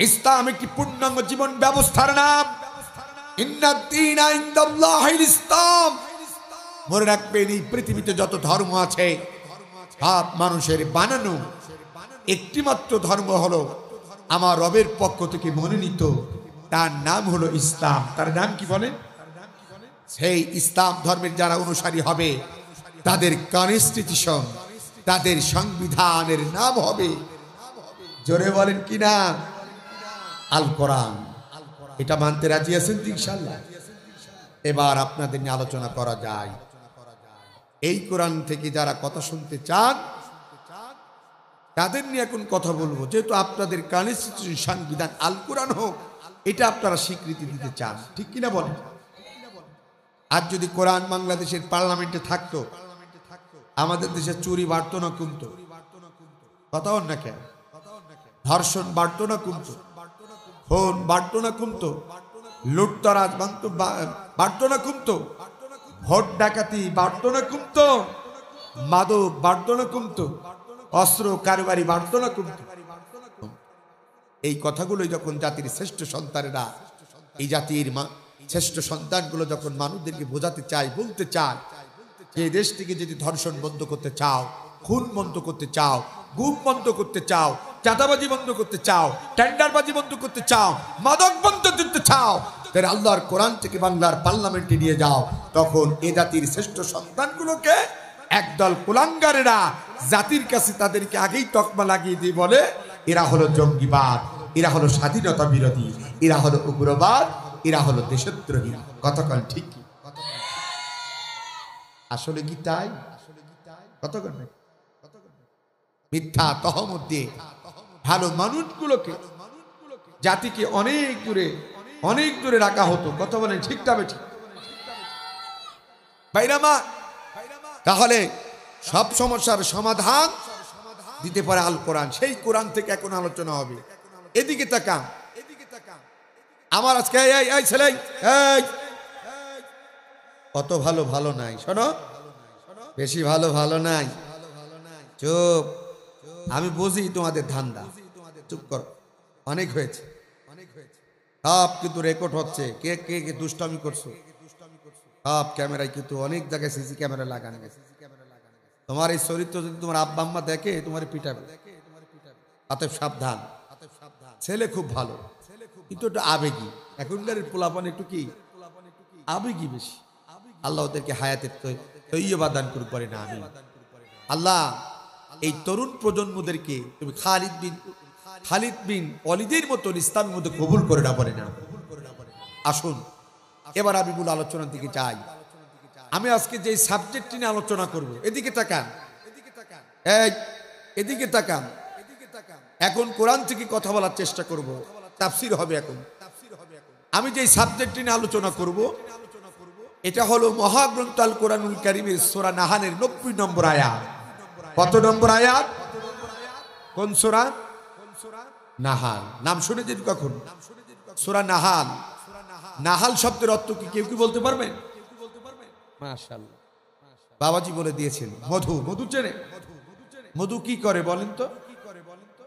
ইসলাম একটি পূর্ণাঙ্গ জীবন ব্যবস্থার নাম। ইন্নাদ-দীনা ইনদাল্লাহিল ইসলাম। মনে রাখবেন, এই পৃথিবীতে যত ধর্ম আছে সব মানুষের বানানো, একটি মাত্র ধর্ম হলো আমার রবের পক্ষ থেকে মনোনীত, তার নাম হলো ইসলাম। তার নাম কি বলেন? সেই ইসলাম ধর্মের যারা অনুসারী হবে তাদের কনস্টিটিউশন, তাদের সংবিধানের নাম হবে, জোরে বলেন কি না? আল কোরআন। এটা মানতে রাজি আছেন ইনশাআল্লাহ? এবার আপনাদের নিয়ে আলোচনা করা যায়। এই কোরআন থেকে যারা কথা শুনতে চান তাদের নিয়ে এখন কথা বলবো। যেহেতু আপনাদের কনস্টিটিউশন, সংবিধান আল কোরআন হোক, এটা আপনারা স্বীকৃতি দিতে চান, ঠিক কিনা বলেন? আর যদি কোরআন বাংলাদেশের পার্লামেন্টে থাকতো, আমাদের দেশে চুরি বাড়তো না কমতো? কথা হন না কেন? ধর্ষণ বাড়তো না কমতো? ফোন বাড়তো না কমতো? লুটতরাজ বাড়তো না কমতো? ভোট ডাকাতি বাড়তো না কমতো? মাদক বাড়তো না কমতো? অস্ত্র কারবারি বাড়তো না কমতো? এই কথাগুলো যখন জাতির শ্রেষ্ঠ সন্তানেরা, এই জাতির শ্রেষ্ঠ সন্তানগুলো যখন মানুষদেরকে বোঝাতে চায়, বলতে চায় যে দেশ থেকে যদি ধর্ষণ বন্ধ করতে চাও, খুন বন্ধ করতে চাও, গুম বন্ধ করতে চাও, চাঁদাবাজি বন্ধ করতে চাও, টেন্ডারবাজি বন্ধ করতে চাও, মাদক বন্ধ করতে চাও, তাহলে আল্লাহর কোরআন থেকে বাংলার পার্লামেন্টে নিয়ে যাও। তখন এ জাতির শ্রেষ্ঠ সন্তানগুলোকে একদল কুলাঙ্গারেরা জাতির কাছে তাদেরকে আগেই তকমা লাগিয়ে দিয়ে বলে এরা হলো জঙ্গিবাদ, এরা হলো স্বাধীনতা বিরোধী, এরা হলো উগ্রবাদ, এরা হলো দেশদ্রোহী। কতক্ষণ ঠিক কি? আসলে কি তাই? কতক্ষণ মিথ্যা তহমত দিয়ে ভালো মানুষগুলোকে, জাতিকে অনেক দূরে রাখা হতো। কথা বলেন ঠিক না বেঠিক? ভাইরামা, তাহলে সব সমস্যার সমাধান দিতে পারে আল কোরআন। সেই কোরআন থেকে এখন আলোচনা হবে। এদিকে তাকা, আমার আজকে এই ছেলে অত ভালো নাই, শোনো, বেশি ভালো নাই, চুপ। আমি বুঝি তোমাদের ধান্দা, চুপ করো, অনেক হয়েছে সব কিন্তু রেকর্ড হচ্ছে। কে কে কে দুষ্টামি করছো সব ক্যামেরায়, কিন্তু অনেক জায়গায় সিসি ক্যামেরা লাগানো গেছে। তোমার এই চরিত্র যদি তোমার আব্বা আম্মা দেখে তোমার পিটাবে। অতএব সাবধান। ছেলে খুব ভালো কিন্তু একটু আবেগী। এখনকার পোলাপান একটু কি আবেগী বেশি। আল্লাহ ওদেরকে হায়াতের তৈয়বা দান করুক পারে না। আমি আল্লাহ এই তরুণ প্রজন্মদেরকে তুমি খালিদ বিন ওয়ালিদের মতন ইসলামের মধ্যে কবুল করে না পারে না। আসুন এবার আমি মূল আলোচনার দিকে যাই। আমি আজকে যে সাবজেক্ট নিয়ে আলোচনা করব, এদিকে তাকান, এদিকে তাকান। এখন কোরআন থেকে কথা বলার চেষ্টা করব, তাফসীর হবে। এখন আমি যে সাবজেক্ট নিয়ে আলোচনা করব এটা হলো মহাগ্রন্থ আল কোরআনুল কারীমের সূরা নাহালের 90 নম্বর আয়াত। কত নম্বর আয়াত? কোন সূরা? নাহাল। নাম শুনেছেন কখন? সূরা নাহাল। নাহাল শব্দের অর্থ কি কেউ কি বলতে পারবেন? মাশাআল্লাহ, বাবাজি বলে দিয়েছেন মধু। মধু চেনে? মধু কি করে বলেন তো?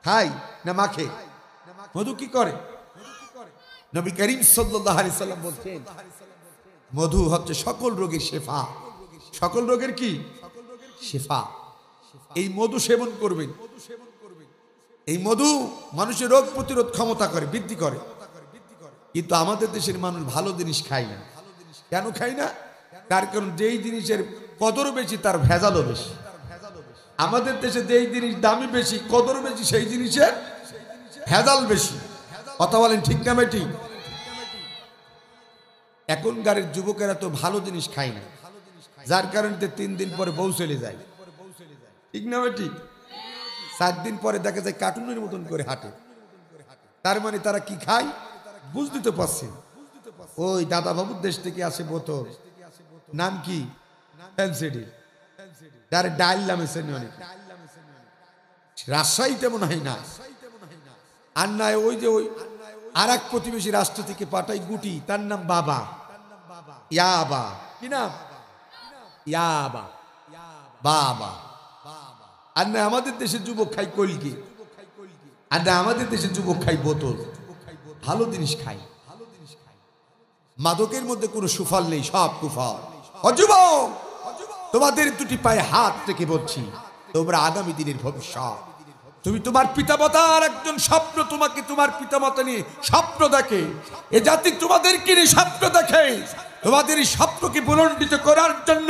খায় না মাখে? মধু কি করে? নবী করিম সাল্লাল্লাহু আলাইহি সাল্লাম বলছেন মধু হচ্ছে সকল রোগের শেফা। সকল রোগের কি শেফা? এই মধু সেবন করবেন। এই মধু মানুষের রোগ প্রতিরোধ ক্ষমতা করে, বৃদ্ধি করে। কিন্তু আমাদের দেশের মানুষ ভালো জিনিস খায় না। কেন খায় না? তার কারণ যেই জিনিসের কদর বেশি তার ভেজালও বেশি। আমাদের দেশে যেই জিনিস দামি বেশি, কদর বেশি, সেই জিনিসের ভেজাল বেশি। কথা বলেন ঠিক না বেঠিক? এখনকার যুবকেরা তো ভালো জিনিস খায় না, যার কারণে 3 দিন পরে বউ চলে যায়। ঠিক না বেঠিক? 4 দিন পরে দেখা যায় কার্টুনের মতন করে হাঁটে। তার মানে তারা কি খায় বুঝতে তো পারছেন। ওই দাদা বাবুর দেশ থেকে আসে বোতল, নাম কি? ফ্যান্সিডি। তার ডাল নামে চেনে অনেক। রাজশাহীতে মনে হয় না, আর নয় ওই যে ওই আর এক প্রতিবেশী রাষ্ট্র থেকে পাঠায় গুটি, তার নাম বাবা, ইয়াবা। কি নাম? ইয়াবা, বাবা। আর না আমাদের দেশের যুবক খাই কলকি, আর না আমাদের দেশের যুবক খাই বোতল। ভালো জিনিস খাই। মাদকের মধ্যে কোনো সুফল নেই, সব কুফল। যুবক, তোমাদের দুটি পায়ে হাত থেকে বলছি, তোমরা আগামী দিনের ভবিষ্যৎ। তুমি তোমার পিতামাতার একজন স্বপ্ন, তোমাকে তোমার পিতামাতা নিয়ে স্বপ্ন দেখে, এ জাতি তোমাদেরকে নিয়ে স্বপ্ন দেখে। তোমাদের এই স্বপ্নকে বুলন্ডিত করার জন্য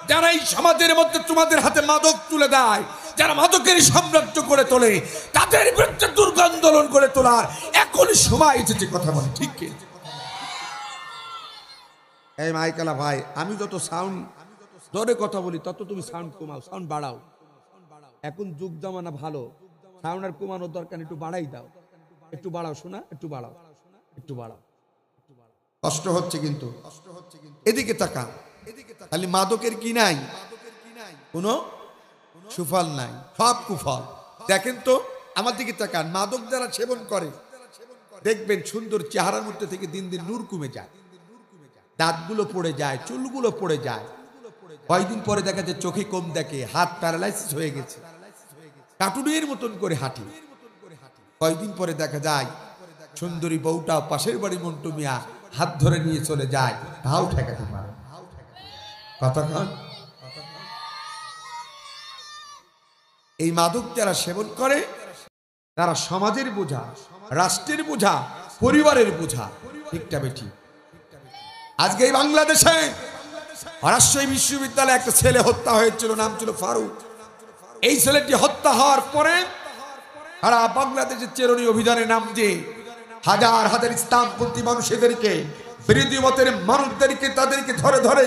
যারা এই সমাজের মধ্যে তোমাদের হাতে মাদক তুলে দেয়, যারা মাদকের সাম্রাজ্য করে তোলে, তাদের বিরুদ্ধে দুর্গ আন্দোলন করে তোলার এখন সময় এসেছে। কথা বলে ঠিক কি? এই মাইকালা ভাই, আমি যত সাউন্ড জোরে কথা বলি তত তুমি সাউন্ড কমাও, সাউন্ড বাড়াও। এখন যুগ জামানা ভালো, সাউন্ড আর কমানোর দরকার, একটু বাড়াই দাও, একটু বাড়াও। শোনা, একটু বাড়াও, একটু বাড়াও। কষ্ট হচ্ছে কিন্তু। এদিকে তাকা। খালি মাদকের কি নাই? কোনো সুফল নাই, সব কুফল। দেখেন তো আমার দিকে তাকান। মাদক যারা সেবন করে দেখবেন সুন্দর চেহারার মধ্যে থেকে দিন দিন নূর কমে যায়, দাঁতগুলো পড়ে যায়, চুলগুলো পড়ে যায়। কয়েকদিন পরে দেখা যায় চোখে কম দেখে, হাত প্যারালাইসিস হয়ে গেছে, কার্টুনের মতন করে হাঁটি। কয়েকদিন পরে দেখা যায় সুন্দরী বউটা পাশের বাড়ি মন্টু মিয়া হাত ধরে নিয়ে চলে যায়, তাও ঠেকাতে পারে। কতক্ষণ? এই মাদক যারা সেবন করে তারা সমাজের বোঝা, রাষ্ট্রের বোঝা, পরিবারের বোঝা। ঠিকটা বেঠি? আজকে এই বাংলাদেশে রাজশাহী বিশ্ববিদ্যালয়ে একটা ছেলে হত্যা হয়েছিল, নাম ছিল ফারুক। এই ছেলেটি হত্যা হওয়ার পরে সারা বাংলাদেশের চেরোনি অভিযানের নাম দিয়ে হাজার হাজার ইসলামপন্থী মানুষদেরকে, বিরোধী মতের মানুষদেরকে, তাদেরকে ধরে ধরে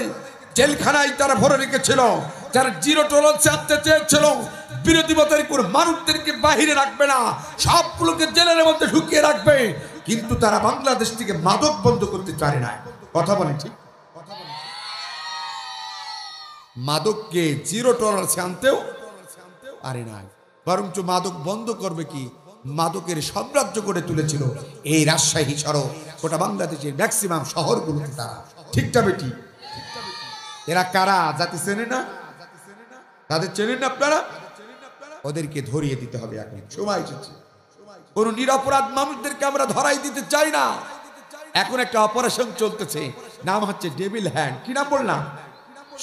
জেলখানায় তারা ভরে রেখেছিল। যারা জিরো টলারেন্স আনতে চেয়েছিল, বিরোধী মতের কোন মানুষদেরকে বাহিরে রাখবে না, সবগুলোকে জেলের মধ্যে ঢুকিয়ে রাখবে, কিন্তু তারা বাংলাদেশ থেকে মাদক বন্ধ করতে পারে না। কথা বলেন ঠিক? মাদককে জিরো টলারেন্স আনতেও পারে না, বরঞ্চ মাদক বন্ধ করবে কি, মাদকের সাম্রাজ্য করে তুলেছিল এই রাজশাহী সহ গোটা বাংলাদেশের ম্যাক্সিমাম শহরগুলোতে তারা। ঠিকটা বেটি? এরা কারা জাতি চেনে না? তাদের চেনেন না আপনারা? ওদেরকে ধরিয়ে দিতে হবে। এখন সময় এসেছে। কোন নিরপরাধ মানুষদেরকে আমরা ধরাই দিতে চাই না। এখন একটা অপারেশন চলতেছে, নাম হচ্ছে ডেভিল হ্যান্ড। কি নাম বললাম?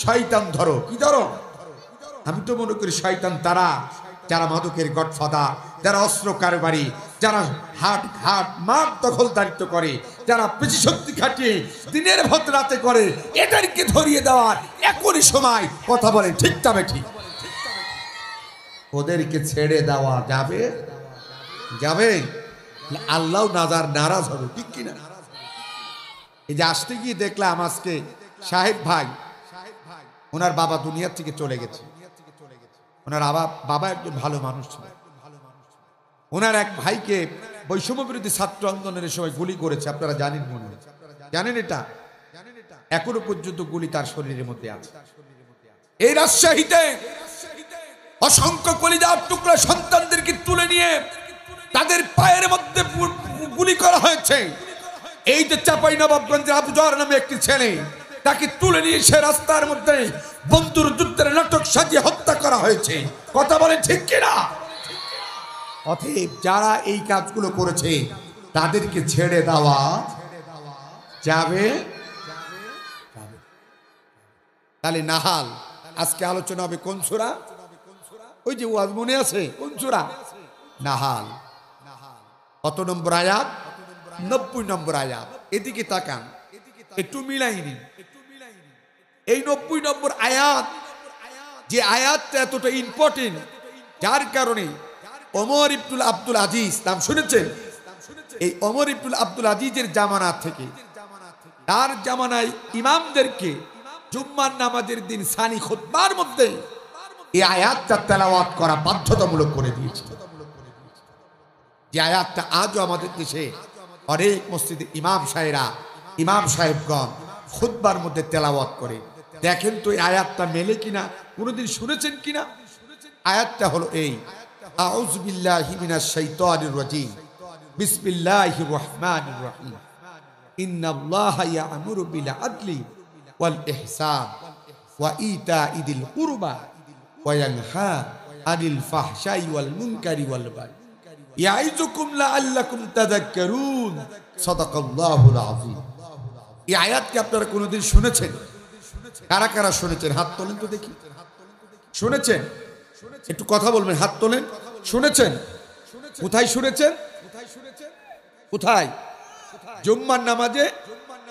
শয়তান ধরো। কি ধরো? আমি তো মনে করি শয়তান তারা যারা মাদকের গডফাদার, যারা অস্ত্র কারবারি, যারা মাঠ দখলদারিত্ব করে, যারা পেশি শক্তি খাটিয়ে দিনের ভোট রাতে করে, এদেরকে ধরিয়ে দেওয়ার এখনই সময়। কথা বলেন ঠিক তবে ঠিক? ওদেরকে ছেড়ে দেওয়া যাবে? যাবে? আল্লাহ নারাজ হবে, ঠিক কিনা? এই যে আসতে গিয়ে দেখলাম আজকে সাহেব ভাই, ওনার বাবা দুনিয়া থেকে চলে গেছে। ওনার বাবা একজন ভালো মানুষ ছিল। ওনার এক ভাইকে বৈষম্য বিরোধী ছাত্র আন্দোলনের সময় গুলি করেছে, আপনারা জানেন মনে হয়? জানেন এটা? এখনো পর্যন্ত গুলি তার শরীরের মধ্যে আছে। এই রাজশাহীতে অসংখ্য কলিজার টুকরা সন্তানদেরকে তুলে নিয়ে তাদের পায়ের মধ্যে গুলি করা হয়েছে। এই যে চাঁপাইনবাবগঞ্জের আবু জহর নামে একটি ছেলে, তাকে তুলে নিয়ে সে রাস্তার মধ্যে বন্ধুর যুদ্ধের নাটক সাজিয়ে হত্যা করা হয়েছে। কথা বলেন ঠিক কিনা? অতএব যারা এই কাজগুলো করেছে তাদেরকে ছেড়ে দেওয়া যাবে? তাহলে নাহাল আজকে আলোচনা হবে কোন সূরা? ওই যে ওয়াজ মনে আছে কোন সূরা? নাহাল। কত নম্বর আয়াত? 90 নম্বর আয়াত। এদিকে তাকান, একটু মিলাইনি। এই 90 নম্বর আয়াত, যে আয়াতটা এতটা ইম্পর্টেন্ট, যার কারণে ওমর ইবনুল আব্দুল আজিজ নাম শুনেছেন? এই ওমর ইবনুল আব্দুল আজিজের জামানা থেকে তার জামানায় ইমামদেরকে জুম্মার নামাজের দিন সানি খুতবার মধ্যে এই আয়াতটা তেলাওয়াত করা বাধ্যতামূলক করে দিয়েছে। যে আয়াতটা আজও আমাদের দেশে অনেক মসজিদে ইমাম সাহেবগণ খুতবার মধ্যে তেলাওয়াত করে। দেখেন তো এই আয়াতটা মেলে কিনা, কোনোদিন শুনেছেন কিনা? আয়াতটা হলো এই, আউযু বিল্লাহি মিনাশ শাইতানির রাজিম, বিসমিল্লাহির রহমানির রহিম, ইন্নাল্লাহা ইয়া'মুরু বিল আদলি ওয়াল ইহসান ওয়া ইতা'i যিল কুরবা ওয়া ইয়ানহা আনিল ফাহশাই ওয়াল মুনকারি ওয়াল বাগই ইয়াইযুকুম লাআল্লাকুম তাযাক্কারুন। সাদাকাল্লাহুল আযীম। এই আয়াতকে আপনারা কোনোদিন শুনেছেন? কারা কারা শুনেছেন হাত তোলেন তো দেখি। শুনেছেন? একটু কথা বলবেন, হাত তোলেন। শুনেছেন? কোথায় শুনেছেন? কোথায়? জুম্মার নামাজে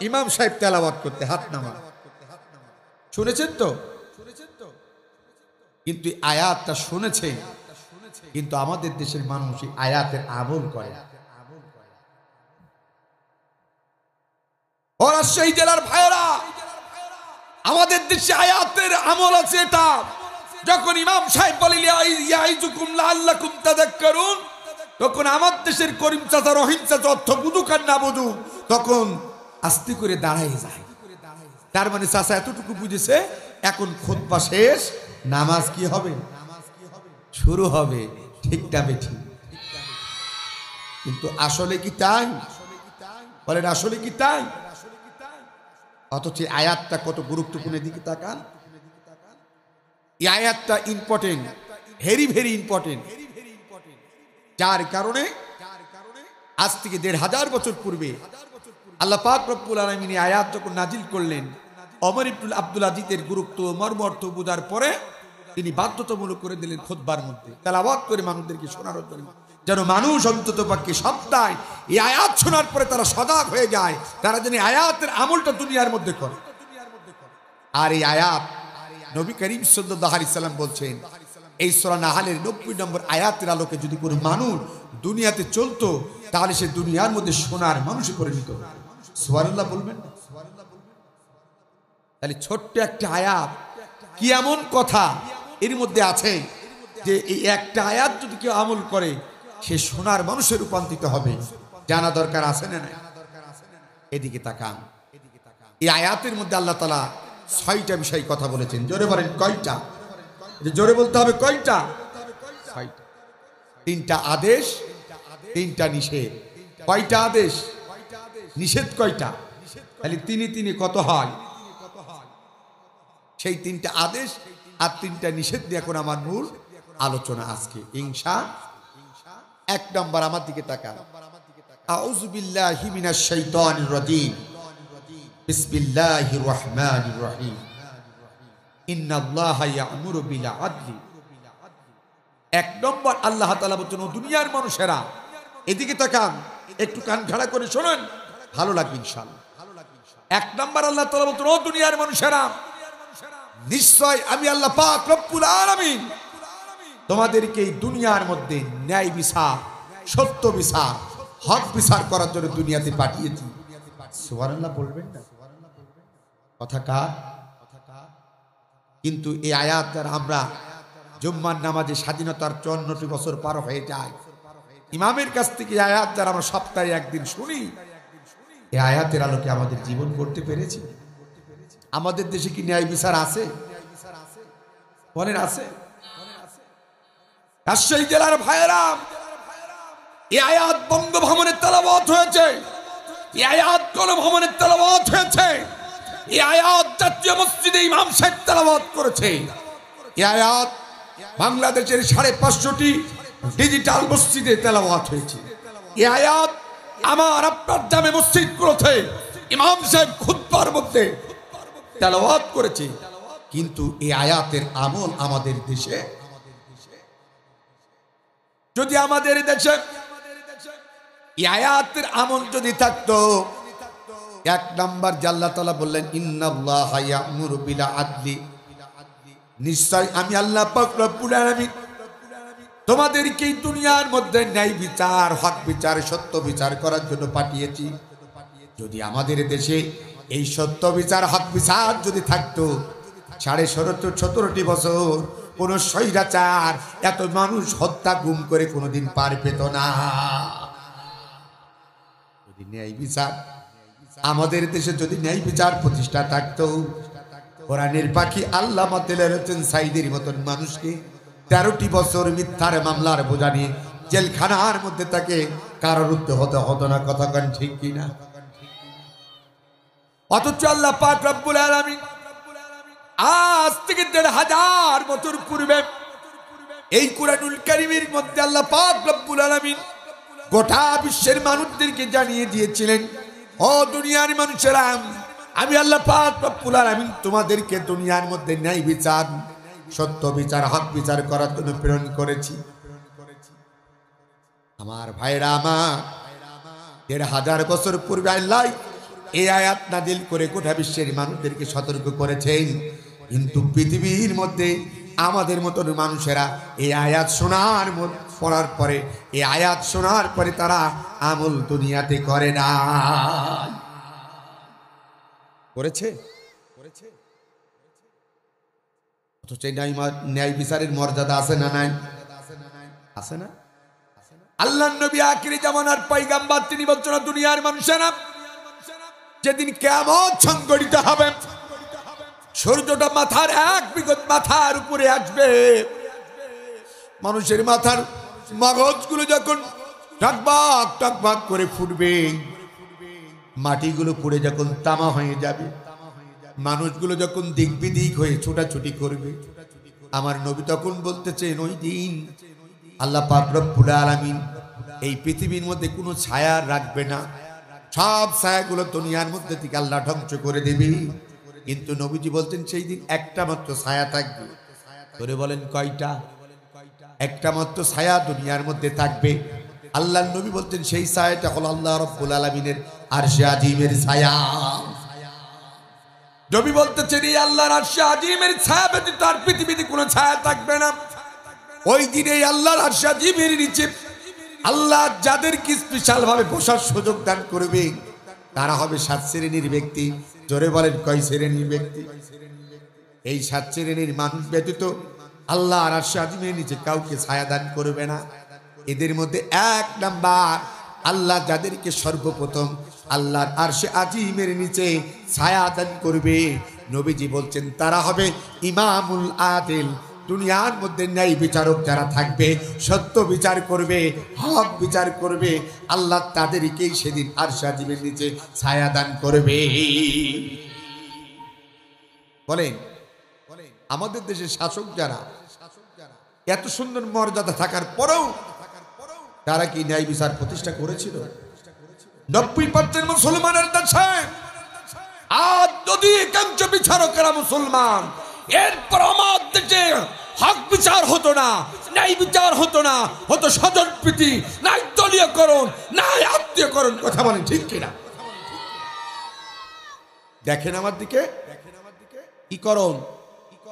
ইমাম সাহেব তেলাওয়াত করতে হাত নামা শুনেছেন তো? কিন্তু আয়াতটা শুনেছে, কিন্তু আমাদের দেশের মানুষ এই আয়াতের আমল করে না। ও রাজশাহী জেলার ভাইরা, আমাদের দেশে আয়াতের আমল আছে। এটা যখন ইমাম সাহেব বলেন ইয়াইযুকুম লাআল্লাকুম তাযাক্কারুন, তখন আমার দেশের করিম চাচা, রহিম চাচা অর্থ বুঝুক আর না বুঝুক, তখন আস্তে করে দাঁড়াই যায়। তার মানে চাচা এতটুকু বুঝেছে, এখন খুতবা শেষ, নামাজ কি হবে? শুরু হবে। ঠিকটা বেঠি? কিন্তু আসলে কি তাই? বলেন আসলে কি তাই? অথচ আয়াতটা কত গুরুত্বপূর্ণ, দিকে তাকান। এই আয়াতটা ইম্পর্টেন্ট, ভেরি ভেরি ইম্পর্টেন্ট। যার কারণে আজ থেকে 1500 বছর পূর্বে আল্লাহ পাক রব্বুল আলামিন এই আয়াত যখন নাজিল করলেন, ওমর ইবনুল আব্দুল আজিজের গুরুত্ব মর্ম অর্থ বোঝার পরে তিনি বাধ্যতামূলক করে দিলেন খুতবার মধ্যে তেলাওয়াত করে মানুষদেরকে শোনানোর জন্য, যেন মানুষ অন্তত পক্ষে সপ্তাহে এই আয়াত শোনার পরে তারা সজাগ হয়ে যায়, তারা যেন আয়াতের আমলটা দুনিয়ার মধ্যে করে। আর এই আয়াত নবী করিম সাল্লাল্লাহু আলাইহি সাল্লাম বলছেন, এই সূরা নাহলের 90 নম্বর আয়াতের আলোকে যদি কোনো মানুষ দুনিয়াতে চলতো তাহলে সে দুনিয়ার মধ্যে সোনার মানুষে পরিণত হতো। সুবহানাল্লাহ বলবেন না? তাহলে ছোট্ট একটা আয়াত কি এমন কথা এর মধ্যে আছে যে এই একটা আয়াত যদি কেউ আমল করে সে সোনার মানুষে রূপান্তরিত হবে। জানা দরকার আছে না নাই? এদিকে তাকান। এই আয়াতের মধ্যে আল্লাহ তাআলা 6টা বিষয় কথা বলেছেন। জোরে বলেন কয়টা? জোরে বলতে হবে কয়টা? 6টা। 3টা আদেশ, 3টা নিষেধ। কয়টা আদেশ, নিষেধ কয়টা? তাহলে তিনে কত হয়? সেই 3টা আদেশ আর 3টা নিষেধ নিয়ে এখন আমার মূল আলোচনা আজকে ইনশাআল্লাহ। 1 নম্বর আমার দিকে তাকান। আউযু বিল্লাহি মিনাশ শাইতানির রাজীম। বিসমিল্লাহির রহমানির রহিম। ইন্নাল্লাহা ইয়া'মুরু বিল আদলি। 1 নম্বর আল্লাহ তাআলা বলেন, ও দুনিয়ার মানুষেরা এদিকে তাকান, একটু কান খাড়া করে শুনুন, ভালো লাগবে ইনশাআল্লাহ। 1 নম্বর আল্লাহ তাআলা বলেন, ও দুনিয়ার মানুষেরা, নিশ্চয় আমি আল্লাহ পাক রব্বুল আলামিন তোমাদেরকে এই দুনিয়ার মধ্যে ন্যায় বিচার, সত্য বিচার, হক বিচার করার জন্য দুনিয়াতে পাঠিয়েছি। সুবহানাল্লাহ বলবেন না? কথা কার? কিন্তু এই আয়াত দ্বারা আমরা জুম্মার নামাজে স্বাধীনতার 54টি বছর পার হয়ে যায়। ইমামের কাছ থেকে এই আয়াত দ্বারা আমরা সপ্তাহে একদিন শুনি। এই আয়াতের আলোকে আমাদের জীবন করতে পেরেছি। আমাদের দেশে কি ন্যায় বিচার আছে? বলেন আছে? রাজশাহী জেলার ভাইয়েরা, এই আয়াত বঙ্গভবনের তেলাওয়াত হয়েছে, এই আয়াত গণভবনের তেলাওয়াত হয়েছে, এই আয়াত জাতীয় মসজিদে ইমাম সাহেব তেলাওয়াত করেছে, এই আয়াত বাংলাদেশের 550টি ডিজিটাল মসজিদে তেলাওয়াত হয়েছে, এই আয়াত আমার আপনার জামে মসজিদগুলোতে ইমাম সাহেব খুতবার মধ্যে তেলাওয়াত করেছে। কিন্তু এই আয়াতের আমল আমাদের দেশে, যদি আমাদের দেশে এই আয়াতের আমল যদি থাকতো, 1 নম্বর আল্লাহ তাআলা বললেন, ইন্নাল্লাহা ইয়া'মুরু বিল আদলি। নিশ্চয় আমি আল্লাহ পাক রব্বুল আলামিন তোমাদেরকে এই দুনিয়ার মধ্যে ন্যায় বিচার, হক বিচার, সত্য বিচার করার জন্য পাঠিয়েছি। যদি আমাদের দেশে এই সত্য বিচার, হক বিচার যদি থাকতো, 17.5 বছর কোন স্বৈরাচার এত মানুষ হত্যা গুম করে কোনোদিন পার পেত না। যদি ন্যায় বিচার আমাদের দেশে, যদি ন্যায় বিচার প্রতিষ্ঠা থাকতো, কোরআনের পাখি আল্লামা দেলাওয়ার হোসেন সাঈদীর মতন মানুষকে 13টি বছর মিথ্যার মামলার বোঝা নিয়ে জেলখানার মধ্যে তাকে কারারুদ্ধ হতে হতো না। কথা কন ঠিক কিনা? অথচ আল্লাহ পাক রব্বুল আলামিন আজ থেকে 1500 বছর পূর্বে এই কুরআনুল কারীমের মধ্যে আল্লাহ পাক রব্বুল আলামিন গোটা বিশ্বের মানুষদেরকে জানিয়ে দিয়েছিলেন, ও দুনিয়ার মানুষেরা, আমি আল্লাহ পাক রব্বুল আলামিন তোমাদেরকে দুনিয়ার মধ্যে ন্যায় বিচার, সত্য বিচার, হক বিচার করার জন্য প্রেরণ করেছি। আমার ভাইরা, আমার 1500 বছর পূর্বে আল্লাহ এই আয়াত নাযিল করে গোটা বিশ্বের মানুষদেরকে সতর্ক করেছেন। কিন্তু পৃথিবীর মধ্যে আমাদের মতন মানুষেরা এই আয়াত পড়ার পরে, এই আয়াত শোনার পরে তারা আমল দুনিয়াতে করে না। করেছে? অথচ ন্যায় বিচারের মর্যাদা আছে না নাই? আছে না? আল্লাহর নবী আখিরি জামানার পয়গম্বর, তিনি বলছেন, দুনিয়ার মানুষেরা, যেদিন কিয়ামত সংঘটিত হবে, সূর্যটা মাথার 1 বিগত মাথার উপরে আসবে, মানুষের মাথার মগজগুলো যখন টকবক টকবক করে ফুটবে, মাটিগুলো পুড়ে যখন তামা হয়ে যাবে, মানুষগুলো যখন দিক বিদিক হয়ে ছোটাছুটি করবে, আমার নবী তখন বলতেছেন, ওই দিন আল্লাহ পাক রব্বুল আলামিন এই পৃথিবীর মধ্যে কোনো ছায়া রাখবে না, সব ছায়াগুলো দুনিয়ার মধ্যে থেকে আল্লাহ ধ্বংস করে দেবে। কিন্তু নবীজি বলতেন, সেই দিন একটা মাত্র ছায়া থাকবে। ধরে বলেন কয়টা? একটা মাত্র ছায়া দুনিয়ার মধ্যে থাকবে। আল্লাহর নবী বলতেন, সেই ছায়াটা হলো আল্লাহ রাব্বুল আলামিনের আরশে আজিমের ছায়া। নবী বলতেছেন, এই আল্লাহর আরশে আজিমের ছায়া ব্যতীত আর পৃথিবীতে কোনো ছায়া থাকবে না। ওই দিনে আল্লাহর আরশ আজিমের নিচে আল্লাহ যাদেরকে স্পেশাল ভাবে বসার সুযোগ দান করবে তারা হবে 7 শ্রেণীর ব্যক্তি। জোরে বলেন কয় শ্রেণীর ব্যক্তি? এই 7 শ্রেণীর মানুষ ব্যতীত আল্লাহর আরশ আজিমের নিচে কাউকে ছায়া দান করবে না। এদের মধ্যে 1 নাম্বার, আল্লাহ যাদেরকে সর্বপ্রথম আল্লাহর আরশে আজিমের নিচে ছায়া দান করবে, নবীজি বলছেন তারা হবে ইমামুল আদিল। দুনিয়ার মধ্যে ন্যায় বিচারক যারা থাকবে, সত্য বিচার করবে, হক বিচার করবে, আল্লাহ তাদেরকেই সেদিন আরশে আজিমের নিচে ছায়া দান করবে। বলেন আমাদের দেশের শাসক যারা, এত সুন্দর মর্যাদা থাকার পরেও তারা কি ন্যায় বিচার প্রতিষ্ঠা করেছিল? 90% মুসলমানের দেশে আজ যদি একাংশ বিচারকেরা মুসলমান, এরপর আমার দেশে হক বিচার হতো না, ন্যায় বিচার হতো না, হতো স্বজনপ্রীতি, নাই দলীয়করণ, নাই আত্মীয়করণ। কথা বলেন ঠিক কিনা? দেখেন আমার দিকে, কি করণ?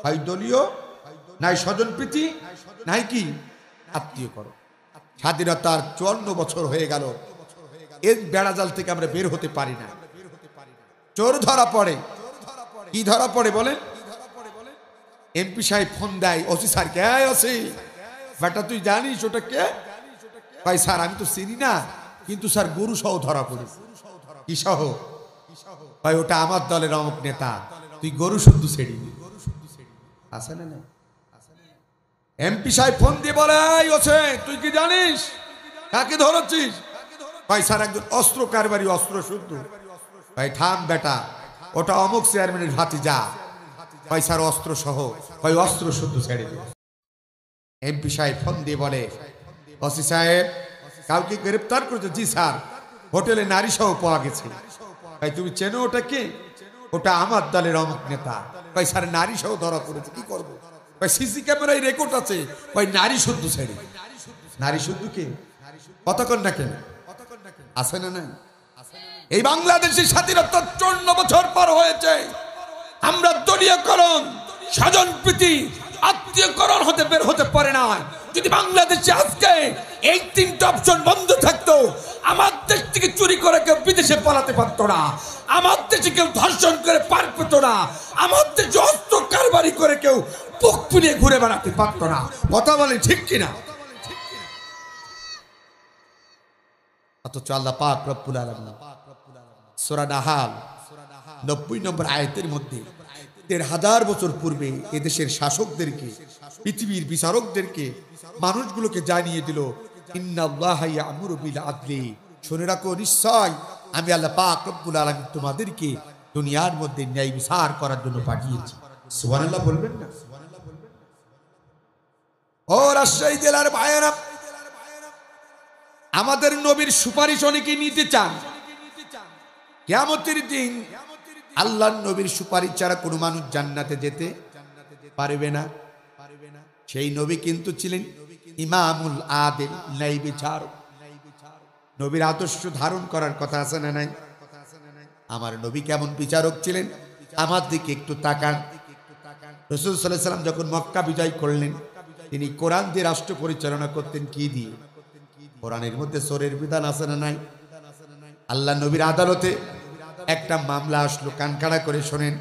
হয় দলীয়, নাই স্বজনপ্রীতি, নাই কি আত্মীয়করণ। স্বাধীনতার 54 বছর হয়ে গেল, এর বেড়াজাল থেকে আমরা বের হতে পারি না। চোর ধরা পড়ে, কি ধরা পড়ে বলেন? এমপি সাহেব ফোন দেয় ওসি স্যারকে, ওসি বেটা তুই জানিস ওটা কে? ভাই স্যার আমি তো চিনি না, কিন্তু স্যার গরু সহ ধরা পড়ে। কি সহ? ভাই ওটা আমার দলের অমুক নেতা, তুই গরু শুদ্ধ ছেড়িনি। আছে না? না। এমপি সাহেব ফোন দিয়ে বলে, ওসে তুই কি জানিস কাকে ধরছিস? ভাই স্যার একজন অস্ত্র কারবারি, অস্ত্র শুদ্ধ। ভাই থাম বেটা, ওটা অমুক চেয়ারম্যানের ভাতিজা। ভাই স্যার অস্ত্র সহ, ভাই অস্ত্র শুদ্ধ ছেড়ে দে। এমপি সাহেব ফোন দিয়ে বলে, ওসি সাহেব কাউকে গ্রেপ্তার করেছে? জি স্যার, হোটেলে নারী সহ পাওয়া গেছে। ভাই তুমি চেনো ওটা কে? ওটা আমার দলের অমুক নেতা। ভাই স্যার নারী সহ ধরা পড়েছে, কি করবো? ভাই সিসি ক্যামেরায় রেকর্ড আছে, ভাই নারী শুদ্ধ ছেড়ে। নারী শুদ্ধ কে? কতক্ষণ না কেন আছে না? নাই। এই বাংলাদেশের স্বাধীনতা 54 বছর পর হয়েছে, আমরা দলীয়করণ, স্বজনপ্রীতি, আত্মীয়করণ হতে বের হতে পারে না। যদি বাংলাদেশে আজকে এই 3টা অপশন বন্ধ থাকতো, আমার দেশ থেকে চুরি করে কেউ বিদেশে পালাতে পারতো না, আমার দেশে কেউ ধর্ষণ করে পার পেত না, আমার দেশে অস্ত্র কারবারি করে কেউ বুক ফুলিয়ে ঘুরে বেড়াতে পারতো না। কথা বলেন ঠিক কিনা? অথচ আল্লাহ পাক রব্বুল আলামিন সূরা নাহাল 90 নম্বর আয়াতের মধ্যে 1000 বছর পূর্বে এদেশের শাসকদেরকে, পৃথিবীর বিচারকদেরকে, মানুষগুলোকে জানিয়ে দিল, ইন্নাল্লাহা ইয়া'মুরু বিল আদলি। শুনে রাখো, নিশ্চয় আমি আল্লাহ পাক রব্বুল আলামিন তোমাদেরকে দুনিয়ার মধ্যে ন্যায় বিচার করার জন্য পাঠিয়েছি। সুবহানাল্লাহ বলবেন না? ও রাজশাহী জেলার ভাইয়েরা, আমাদের নবীর সুপারিশ অনেকে নিতে চান। কিয়ামতের দিন আল্লাহর নবীর সুপারিশ ছাড়া কোনো মানুষ জান্নাতে যেতে পারবে না। সেই নবী কিন্তু ছিলেন ইমামুল আদিল, ন্যায় বিচারক। নবীর আদর্শ ধারণ করার কথা আছে না নাই? আমার নবী কেমন বিচারক ছিলেন আমার দিকে একটু তাকান। রাসূল সাল্লাল্লাহু আলাইহি ওয়াসাল্লাম যখন মক্কা বিজয় করলেন, তিনি কোরআন দিয়ে রাষ্ট্র পরিচালনা করতেন। কি দিয়ে? কোরআনের মধ্যে চোরের বিধান আছে না নাই? আল্লাহ নবীর আদালতে একটা মামলা আসলো, কান খাড়া করে শোনেন।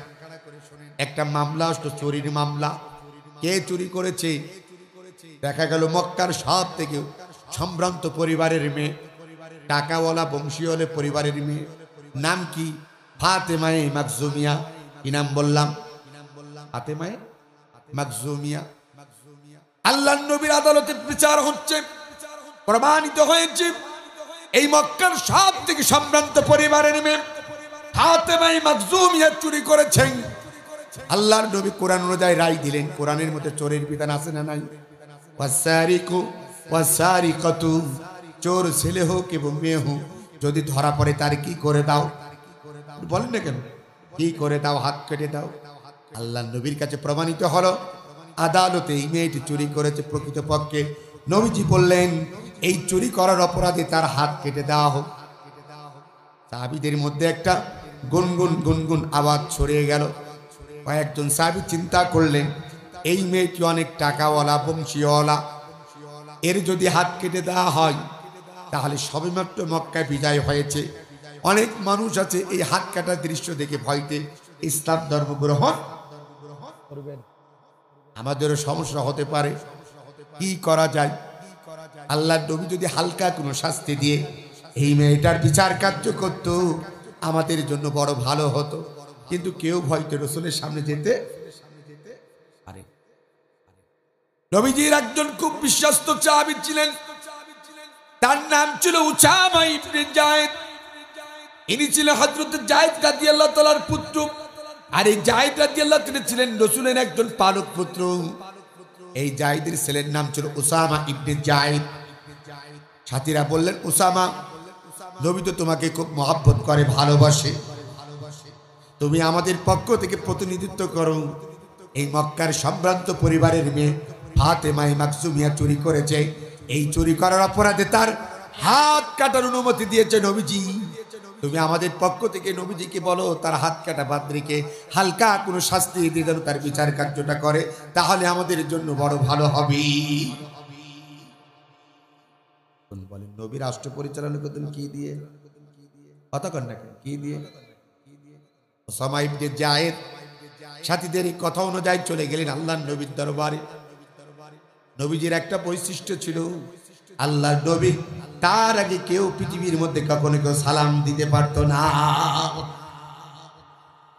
একটা মামলা আসলো, চুরির মামলা। কে চুরি করেছে? দেখা গেল মক্কার সব থেকে সম্ভ্রান্ত পরিবারের মেয়ে, টাকাওয়ালা বংশীয় পরিবারের মেয়ে। নাম কি? ফাতেমায়ে মাকজুমিয়া। কি নাম বললাম? ফাতেমায়ে মাকজুমিয়া। আল্লাহর নবীর আদালতে বিচার হচ্ছে, প্রমাণিত হয়েছে এই মক্কার সব থেকে সম্ভ্রান্ত পরিবারের মেয়ে ফাতেমায়ে মাকজুমিয়া চুরি করেছেন। আল্লাহর নবী কোরআন অনুযায়ী রায় দিলেন। কোরআনের মধ্যে চোরের বিধান আছে না নাই? ওয়াসারিকু ওয়াসারিকাতু, চোর ছেলে হোক এবং মেয়ে হোক, যদি ধরা পড়ে তার কি করে দাও? বলেন না কেন? কি করে দাও? হাত কেটে দাও। আল্লাহর নবীর কাছে প্রমাণিত হলো, আদালতে এই মেয়েটি চুরি করেছে। প্রকৃতপক্ষে নবীজি বললেন, এই চুরি করার অপরাধে তার হাত কেটে দেওয়া হোক। সাহাবীদের মধ্যে একটা গুনগুন গুনগুন আওয়াজ ছড়িয়ে গেল। কয়েকজন সাহাবী চিন্তা করলেন, এই মেয়েটি অনেক টাকাওয়ালা, বংশীওয়ালা, এর যদি হাত কেটে দেওয়া হয় তাহলে সবেমাত্র মক্কায় বিজয় হয়েছে। অনেক মানুষ আছে এই হাত কাটার দৃশ্য দেখে ভয়তে ইসলাম ধর্ম গ্রহণ করবেন। আমাদেরও সমস্যা হতে পারে, কি করা যায়? আল্লাহর নবী যদি হালকা কোনো শাস্তি দিয়ে এই মেয়েটার বিচার কার্য করত আমাদের জন্য বড় ভালো হতো, কিন্তু কেউ ভয়তে রসুলের সামনে যেতে পারে। নবীজির একজন খুব বিশ্বস্ত সাহাবী ছিলেন, তার নাম ছিল উসামা ইবনে যায়েদ। ইনি ছিলেন হযরত যায়েদ রাদিয়াল্লাহু তাআলার পুত্র, আর এই যায়েদ রাদিয়াল্লাহু তিনি ছিলেন রাসূলের একজন পালক পুত্র। এই যায়েদের ছেলের নাম ছিল উসামা ইবনে যায়েদ। সাথীরা বললেন, উসামা, নবী তো তোমাকে খুব মহব্বত করে, ভালোবাসে, তুমি আমাদের পক্ষ থেকে প্রতিনিধিত্ব করো। এই মক্কার সম্ভ্রান্ত পরিবারের মেয়ে ফাতেমা মাকসুমিয়া চুরি করেছে, এই চুরি করার অপরাধে তার হাত কাটার অনুমতি দিয়েছে নবীজি। তুমি আমাদের পক্ষ থেকে নবীজিকে বলো তার হাত কাটা বাদ রেখে হালকা কোনো শাস্তি দিয়ে যেন তার বিচার কার্যটা করে, তাহলে আমাদের জন্য বড় ভালো হবে। বলেন, নবী রাষ্ট্র পরিচালনা করতেন কি দিয়ে? কথা কন না, কি দিয়ে? উসামা ইবনে যায়েদ সাথীদের কথা অনুযায়ী চলে গেলেন আল্লাহর নবীর দরবারে। নবীজির একটা বৈশিষ্ট্য ছিল, আল্লাহর নবী তার আগে কেউ পৃথিবীর মধ্যে কখনো কেউ সালাম দিতে পারতো না।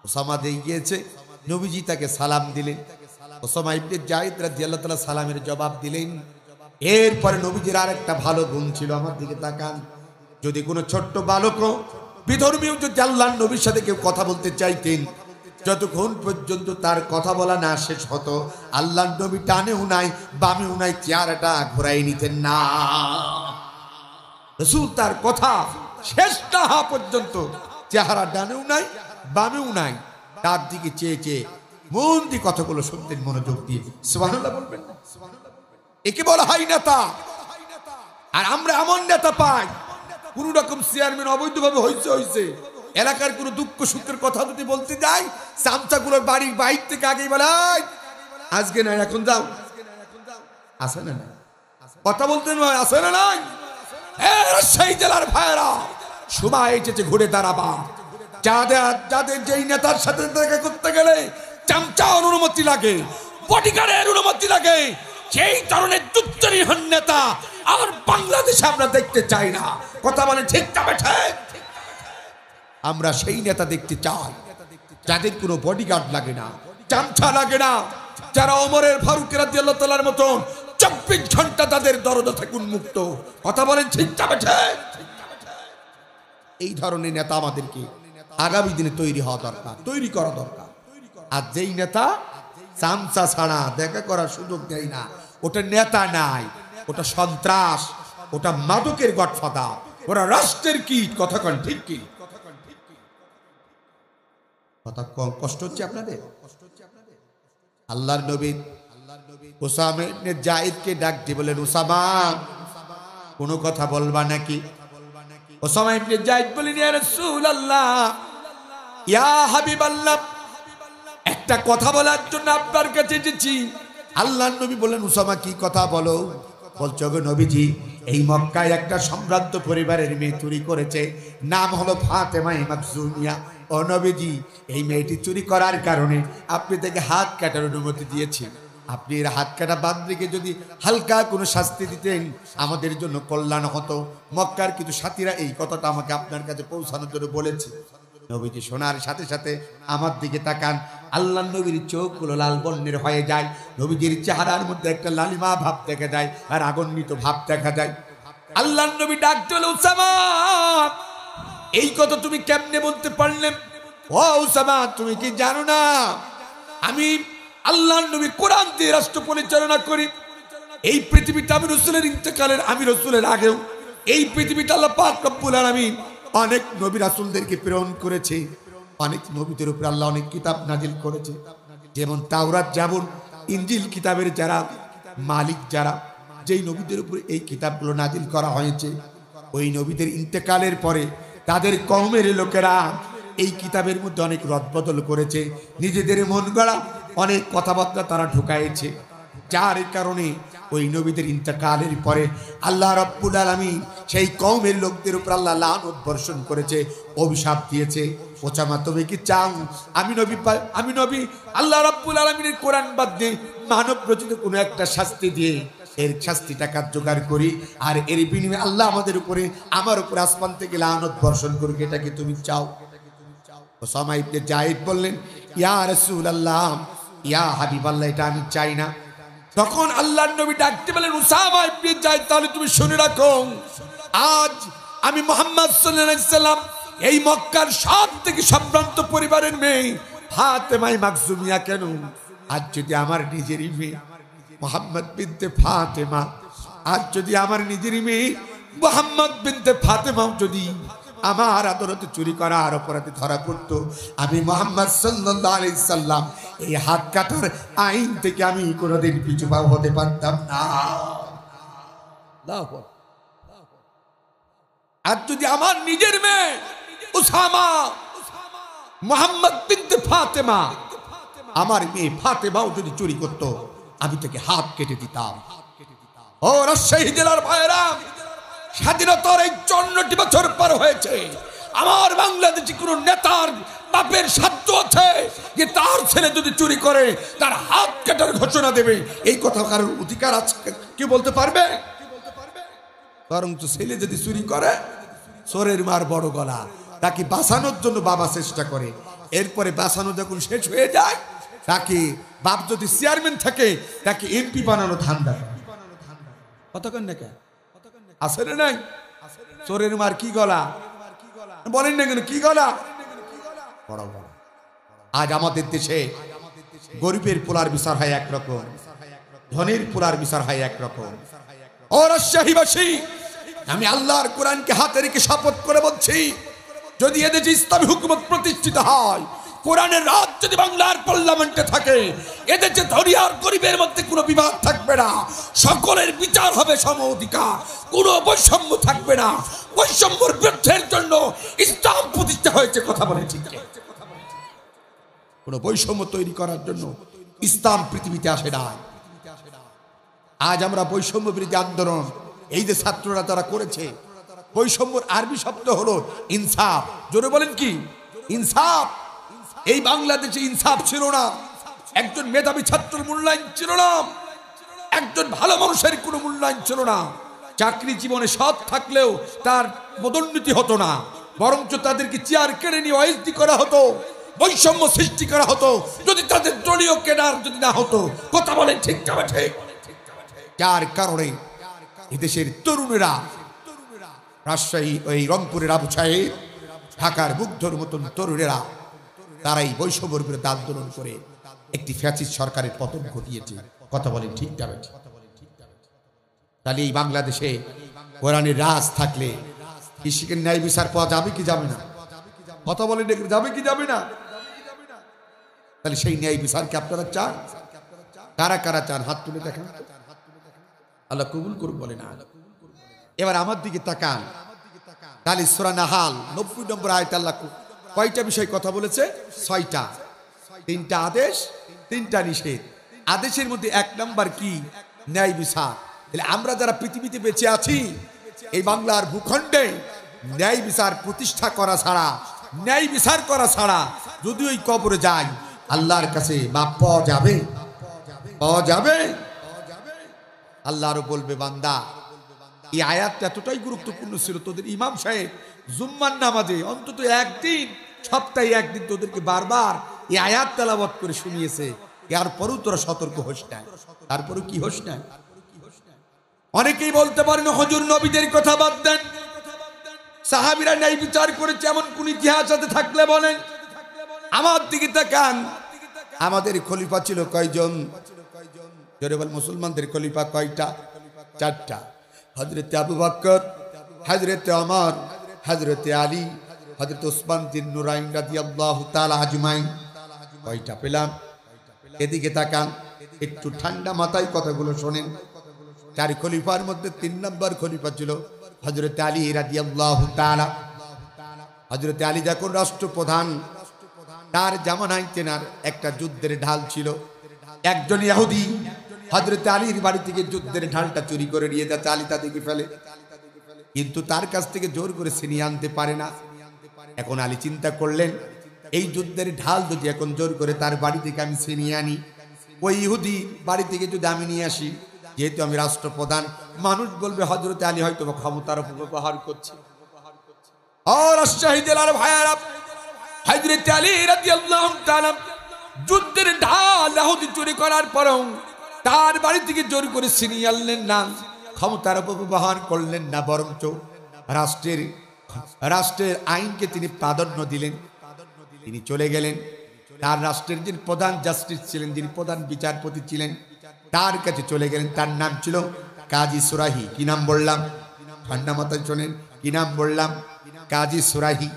উসামা দিয়ে গিয়েছে, নবীজি তাকে সালাম দিলেন। উসামা ইবনে যায়েদ রাদিয়াল্লাহু তাআলা সালামের জবাব দিলেন। এরপরে নবীজির আর একটা ভালো গুণ ছিল, আমার দিকে তাকান, যদি কোনো ছোট্ট বালকও বিধর্মীয় যদি আল্লাহর নবীর সাথে কেউ কথা বলতে চাইতেন, যতক্ষণ পর্যন্ত তার কথা বলা না শেষ হতো আল্লাহর নবী টানেও নাই বামেও নাই চেহারাটা ঘোরাই নিতেন না। রাসূল তার কথা শেষ না হওয়া পর্যন্ত চেহারা ডানেও নাই বামেও নাই, তার দিকে চেয়ে চেয়ে মন দিয়ে কথাগুলো শুনতেন মনোযোগ দিয়ে। সুবহানাল্লাহ বলবেন না? একে বলা হয় নেতা। আর আমরা এমন নেতা পাই, কোন রকম চেয়ারম্যান অবৈধভাবে হয়েছে, এলাকার কোনো দুঃখ সুখের কথা যদি বলতে যাই চামচাগুলোর বাড়ির বাইর থেকে আগেই বলে, আজকে নাই এখন যাও, আসে না নাই কথা বলতে নয়, আসে না নাই। সেই জেলার ভাইয়েরা সময় এসেছে ঘুরে দাঁড়াবা। যাদের যেই নেতার সাথে দেখা করতে গেলে চামচার অনুমতি লাগে, বডিগার্ডের অনুমতি লাগে, সেই ধরনের দুর্নীতিহীন নেতা আর বাংলাদেশে আমরা দেখতে চাই না। কথা বলে ঠিক যাবে ঠিক। আমরা সেই নেতা দেখতে চাই যাদের কোনো বডিগার্ড লাগে না, চামচা লাগে না, যারা ওমরের ফারুক রাদিয়াল্লাহু তাআলার মতো 24 ঘন্টা তাদের দরজা থেকে উন্মুক্ত। কথা বলেন ঠিক যাবে ঠিক। এই ধরনের নেতা আমাদেরকে আগামী দিনে তৈরি হওয়া দরকার, তৈরি করা দরকার। আর যেই নেতা চামচা ছাড়া দেখা করার সুযোগ দেয় না, ওটা নেতা নাই, ওটা সন্ত্রাস, ওটা মাদকের গডফাদার, ওরা রাষ্ট্রের কীট। কথা কন ঠিক কি? কথা কষ্ট হচ্ছে আপনাদের? আল্লাহর নবী উসামা ইবনে যায়েদকে ডাক দিয়ে বলেন, উসামা কোনো কথা বলবা নাকি? উসামা ইবনে যায়েদ বলেন, ইয়া রাসূলুল্লাহ, ইয়া হাবিবাল্লাহ, একটা কথা বলার জন্য আপনার কাছে এসেছি। আল্লাহর নবী বলেন, উসামা কি কথা বলো? বলছো গো নবীজি, এই মক্কায় একটা সম্ভ্রান্ত পরিবারের মেয়ে চুরি করেছে, নাম হলো ফাতেমা মাকসুমিয়া। ও নবীজি, এই মেয়েটি চুরি করার কারণে আপনি তাকে হাত কাটার অনুমতি দিয়েছেন। আপনি এর হাত কাটা বাদ রেখে যদি হালকা কোনো শাস্তি দিতেন আমাদের জন্য কল্যাণ হতো। মক্কার কিছু সাথীরা এই কথাটা আমাকে আপনার কাছে পৌঁছানোর জন্য বলেছে। নবীজি শোনার সাথে সাথে আমার দিকে তাকান, আল্লাহ নবীর চোখগুলো লাল বর্ণের হয়ে যায়, নবীজির চেহারার মধ্যে একটা লালিমা ভাব দেখা যায় আর আগুন্বিত ভাব দেখা যায়। আল্লাহ নবী ডাক দিল, উসামা, এই কথা তুমি কেমনে বলতে পারলে? ও উসামা, তুমি কি জানো না আমি আল্লাহর নবী কোরআন দিয়ে রাষ্ট্র পরিচালনা করি। এই পৃথিবীতে আমি রাসূলের ইন্তেকালের, আমি রাসূলের আগেও এই পৃথিবীতে আল্লাহ পাক রব্বুল আলামিন অনেক নবী রাসূলদেরকে প্রেরণ করেছে। অনেক নবীদের উপর আল্লাহ অনেক কিতাব নাজিল করেছে, যেমন তাওরাত, জাবুর, ইনজিল কিতাবের যারা মালিক, যারা যেই নবীদের উপর এই কিতাবগুলো নাজিল করা হয়েছে, ওই নবীদের ইন্তেকালের পরে তাদের কওমের লোকেরা এই কিতাবের মধ্যে অনেক রদবদল করেছে, নিজেদের মন গড়া অনেক কথাবার্তা তারা ঢুকাইছে। যার কারণে ওই নবীদের ইন্তেকালের পরে আল্লাহ রাব্বুল আলামিন সেই কওমের লোকদের উপর আল্লাহ লানত বর্ষণ করেছে, অভিশাপ দিয়েছে। ওচামা তুমি কি চাও আমি নবী আল্লাহ রাব্বুল আলামিনের কোরআন বাদ দিয়ে মানব রচিত কোনো একটা শাস্তি দিয়ে এর শাস্তিটা কার্যকর করি, আর এর বিনিময়ে আল্লাহ আমার উপরে আসমান থেকে লানত বর্ষণ করুক, এটা কি তুমি চাও? ওসামা ইবনে যায়েদ বললেন, ইয়া রাসূলুল্লাহ, ইয়া হাবিবাল্লাহ, এটা আমি চাই না। তখন আল্লাহর নবী ডাকতে বলেন, ওসামা ইবনে যায়েদ, তাহলে তুমি শুনে রাখো, আজ আমি মুহাম্মদ সাল্লাল্লাহু আলাইহি সাল্লাম এই মক্কার সবথেকে সম্ভ্রান্ত পরিবারের মেয়ে ফাতেমা মাকজুমিয়া কেন, আজ যদি আমার নিজেরই মেয়ে মুহাম্মদ বিনতে ফাতেমা, আজ যদি আমার নিজেরই মেয়ে মুহাম্মদ বিনতে ফাতেমা যদি আমার আদরতে চুরি করার অপরাধে ধরা পড়তো, আমি মুহাম্মদ সাল্লাল্লাহু আলাইহি সাল্লাম এই হাত কাটার আইন থেকে আমি কোনোদিন পিছু পা হতে পারতাম না। আর যদি আমার নিজের মেয়ে উসামা মুহাম্মদ বিনতে ফাতেমা, আমার মেয়ে ফাতেমাও যদি চুরি করতো, আমি তাকে হাত কেটে দিতাম। ও রাজশাহী জেলার ভাইয়েরা, স্বাধীনতার এই 54টি বছর পার হয়েছে, আমার বাংলাদেশে কোন নেতার বাপের সাধ্য আছে যে তার ছেলে যদি চুরি করে তার হাত কাটার ঘোষণা দেবে? এই কথা কারোর অধিকার আছে? কি বলতে পারবে? বরং তো ছেলে যদি চুরি করে, চোরের মার বড় গলা, তাকে বাঁচানোর জন্য বাবা চেষ্টা করে, এরপরে বাঁচানো যখন শেষ হয়ে যায়, তাকে বাপ যদি চেয়ারম্যান থাকে তাকে এমপি বানানো ধান্দা। কতক্ষণ না কে আসলে নাই? চোরের মার কি গলা বলেন না কেন? কি গলা? বড় বড়। আজ আমাদের দেশে গরিবের পোলার বিচার হয় একরকম, ধনীর পোলার বিচার হয় একরকম। ও রাজশাহীবাসী, আমি আল্লাহর কোরআনকে হাতে রেখে শপথ করে বলছি, যদি এদেশে ইসলামী হুকুমত প্রতিষ্ঠিত হয়, কোরআনের রাজ যদি বাংলার পার্লামেন্টে থাকে, এদেশে ধনী আর গরিবের মধ্যে কোনো বিবাদ থাকবে না, সকলের বিচার হবে সম অধিকার, কোনো বৈষম্য থাকবে না। বৈষম্যের বিরুদ্ধের জন্য ইসলাম প্রতিষ্ঠা হয়েছে। কথা বলে ঠিক? কোনো বৈষম্য তৈরি করার জন্য ইসলাম পৃথিবীতে আসে না। আজ আমরা বৈষম্য বিরোধী আন্দোলন, এই যে ছাত্ররা তারা করেছে, বৈষম্যর আরবি শব্দ হলো ইনসাফ। জোরে বলেন কি? ইনসাফ। এই বাংলাদেশে ইনসাফ ছিল না, একজন মেধাবী ছাত্রের মূল্যায়ন ছিল না, একজন ভালো মানুষের কোনো মূল্যায়ন ছিল না। চাকরি জীবনে সৎ থাকলেও তার পদোন্নতি হতো না, বরঞ্চ তাদেরকে চেয়ার কেড়ে নিয়ে ওএসডি করা হতো, বৈষম্য সৃষ্টি করা হতো যদি তাদের দলীয় কেডার যদি না হতো। কথা বলেন ঠিক না ঠিক? যার কারণে এদেশের তরুণেরা, রাজশাহী ওই রংপুরের আবু সাহেব, ঢাকার মুগ্ধর মতন তরুণেরা, তারাই বৈষম্যের বিরুদ্ধে আন্দোলন করে একটি ফ্যাসিস্ট সরকারের পতন ঘটিয়েছে। কথা বলেন ঠিক যাবে? তাহলে এই বাংলাদেশে কোরআনের রাজ থাকলে কৃষিকের ন্যায় বিচার পাওয়া যাবে কি যাবে না? কথা বলেন, যাবে কি যাবে না? তাহলে সেই ন্যায় বিচারকে আপনারা চান? কারা কারা চান? হাত তুলে দেখেন। আল্লাহ কবুল করুন বলে না। এবার আমার দিকে তাকান। তাহলে সূরা নাহাল 90 নম্বর আয়াতে আল্লাহ কয়টা বিষয় কথা বলেছে? 6টা। 3টা আদেশ, 3টা নিষেধ। আদেশের মধ্যে 1 নাম্বার কি? ন্যায় বিচার। তাহলে আমরা যারা পৃথিবীতে বেঁচে আছি, এই বাংলার ভূখণ্ডে ন্যায় বিচার প্রতিষ্ঠা করা ছাড়া, ন্যায় বিচার করা ছাড়া যদি ওই কবরে যাই, আল্লাহর কাছে মাপ পাওয়া যাবে? পাওয়া যাবে? আল্লাহরও বলবে, বান্দা, এই আয়াতটা এতটাই গুরুত্বপূর্ণ ছিল, তোদের ইমাম সাহেব জুম্মার নামাজে অন্তত একদিন, সপ্তাহে একদিন তোদেরকে বারবার এই আয়াত তেলাওয়াত করে শুনিয়েছে। এরপরও তোরা সতর্ক হোস না। তারপরও কি হোস না? অনেকেই বলতে পারেন, হুজুর নবীদের কথা বাদ দেন, সাহাবীরা ন্যায় বিচার করেছে এমন কোন ইতিহাস আছে থাকলে বলেন। আমার দিকে তাকান। আমাদের খলিফা ছিল কয়জন? জোরে বল, মুসলমানদের খলিফা কয়টা? 4টা। হযরত আবু বকর, হযরত ওমর, হযরত আলী, হযরত উসমান বিন নুরাইন রাদিয়াল্লাহু তাআলা আজমাইন। কয়টা পেলাম? এদিকে তাকান, একটু ঠান্ডা মাথায় কথাগুলো শোনেন। 4 খলিফার মধ্যে 3 নম্বর খলিফা ছিল হযরত আলী রাদিয়াল্লাহু তাআলা। হযরত আলী যখন রাষ্ট্রপ্রধান, তার জামানায় তেনার একটা যুদ্ধের ঢাল ছিল। একজন ইহুদি হযরত আলীর বাড়ি থেকে যুদ্ধের ঢালটা চুরি করে নিয়ে যাচ্ছে, আলী তা দেখে ফেলে, কিন্তু তার কাছ থেকে জোর করে ছিনিয়ে আনতে পারে না। এখন আলী চিন্তা করলেন, এই যুদ্ধের ঢাল যদি এখন জোর করে তার বাড়ি থেকে আমি ছিনিয়ে আনি, ওই ইহুদি বাড়ি থেকে যদি আমি নিয়ে আসি, যেহেতু আমি রাষ্ট্রপ্রধান, মানুষ বলবে হযরত আলী হয়তো ক্ষমতার অপব্যবহার করছে। ও রাজশাহী জেলার ভাইয়ারা, হযরত আলী রাদিয়াল্লাহু তাআলা যুদ্ধের ঢাল ইহুদি চুরি করার পরেও তার বাড়ি থেকে জোর করে ছিনিয়ে আনলেন না, ক্ষমতার অপব্যবহার করলেন না, বরঞ্চ রাষ্ট্রের আইনকে তিনি প্রাধান্য দিলেন। তিনি চলে গেলেন তার রাষ্ট্রের যিনি প্রধান জাস্টিস ছিলেন, যিনি প্রধান বিচারপতি ছিলেন, তার কাছে চলে গেলেন। তার নাম ছিল কাজী সুরাহি। কি নাম বললাম? ঠান্ডা মাথায় শোনেন, কি নাম বললাম? কাজী সুরাহি।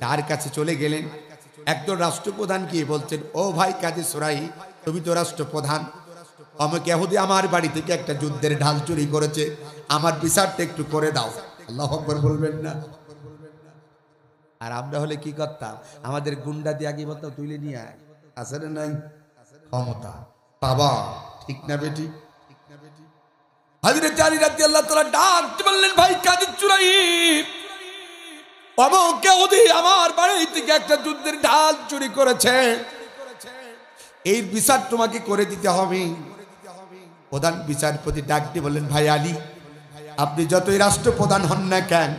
তার কাছে চলে গেলেন। একজন রাষ্ট্রপ্রধান গিয়ে বলছেন, ও ভাই কাজী সুরাহি, তুমি তো রাষ্ট্রপ্রধান, আমাকে ইহুদি আমার বাড়ি থেকে একটা যুদ্ধের ঢাল চুরি করেছে, আমার বিচারটা একটু করে দাও। আল্লাহু আকবার বলবেন না? আর আমরা হলে কি করতাম? আমাদের গুন্ডা দিয়ে আগে বলতাম তুলে নিয়ে আয়, আছে না নাই ক্ষমতা বাবা, ঠিক না বেটি? হযরত আলী রাদিয়াল্লাহু তাআলা ডাক বললেন, ভাই কাজী সুরাহি, অমুক ইহুদি আমার বাড়ি থেকে একটা যুদ্ধের ঢাল চুরি করেছে, এই বিচার তোমাকে করে দিতে হবে। প্রধান বিচারপতি ডাক দিয়ে বললেন, ভাই আলী, আপনি যতই রাষ্ট্রপ্রধান হন না কেন,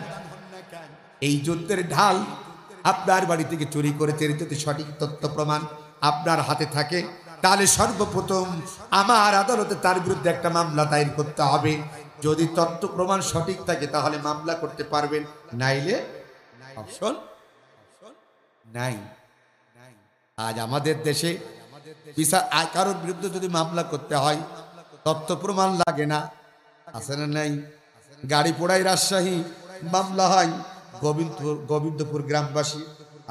এই যুদ্ধের ঢাল আপনার বাড়ি থেকে চুরি করেছে, যদি সঠিক তথ্য প্রমাণ আপনার হাতে থাকে, তাহলে সর্বপ্রথম আমার আদালতে তার বিরুদ্ধে একটা মামলা দায়ের করতে হবে। যদি তথ্য প্রমাণ সঠিক থাকে তাহলে মামলা করতে পারবেন, নাইলে অপশন নাই। আজ আমাদের দেশে বিচার কারোর বিরুদ্ধে যদি মামলা করতে হয় তথ্য প্রমাণ লাগে না, আছে না নাই? গাড়ি পোড়াই রাজশাহী, মামলা হয় গোবিন্দপুর গ্রামবাসী,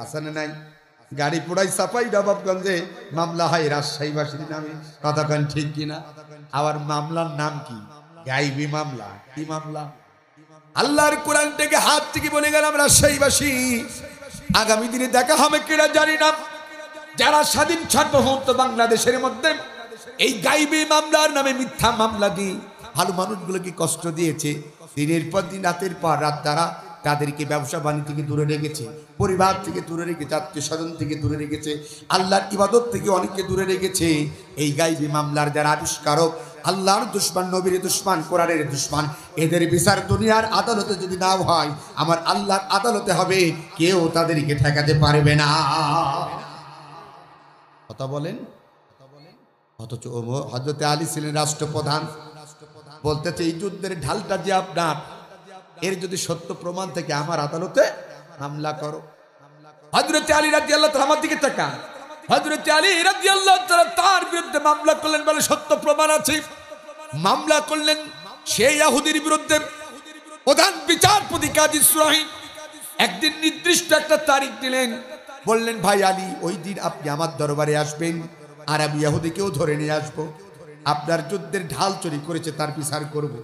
আছে না নাই? গাড়ি পোড়াই চাপাই নবাবগঞ্জে, মামলা হয় রাজশাহীবাসীর নামে, কতক্ষণ ঠিক কিনা? আবার মামলার নাম কি? গাইবী মামলা। কি মামলা? আল্লাহর কোরআন থেকে হাত থেকে বলে গেলাম রাজশাহীবাসী, আগামী দিনে দেখা হবে কিনা জানি না, যারা স্বাধীন সার্বভৌম বাংলাদেশের মধ্যে এই গাইবী মামলার নামে মিথ্যা মামলা দিয়ে ভালো মানুষগুলোকে কষ্ট দিয়েছে, দিনের পর দিন রাতের পর রাত দ্বারা তাদেরকে ব্যবসা বাণিজ্য থেকে দূরে রেখেছে, পরিবার থেকে দূরে রেখেছে, আত্মীয় স্বজন থেকে দূরে রেখেছে, আল্লাহর ইবাদত থেকে অনেককে দূরে রেখেছে। এই গাইবী মামলার যারা আবিষ্কারক, আল্লাহর দুশমন, নবীর দুশমন, কোরআনের দুশমন, এদের বিচার দুনিয়ার আদালতে যদি নাও হয়, আমার আল্লাহর আদালতে হবে, কেউ তাদেরকে ঠেকাতে পারবে না। কথা বলেন? অথচ হযরত আলী ছিলেন রাষ্ট্রপ্রধান, বলতেছে এই যুদ্ধের ঢালটা যে আপনার, এর যদি সত্য প্রমাণ থেকে আমার আদালতে মামলা করো। হযরত আলী রাদিয়াল্লাহু তাআলা আমার দিকে তাকান, হযরত আলী রাদিয়াল্লাহু তাআলা তার বিরুদ্ধে মামলা করলেন, বলে সত্য প্রমাণ আছে। মামলা করলেন সেই ইহুদির বিরুদ্ধে। প্রধান বিচারপতি কাজী সুরাহি একদিন নির্দিষ্ট একটা তারিখ দিলেন, বললেন, ভাই আলী, ওই দিন আপনি আমার দরবারে আসবেন, আর আমি ইহুদিকেও ধরে নিয়ে আসবো, আপনার যুদ্ধের ঢাল চুরি করেছে তার বিচার করব।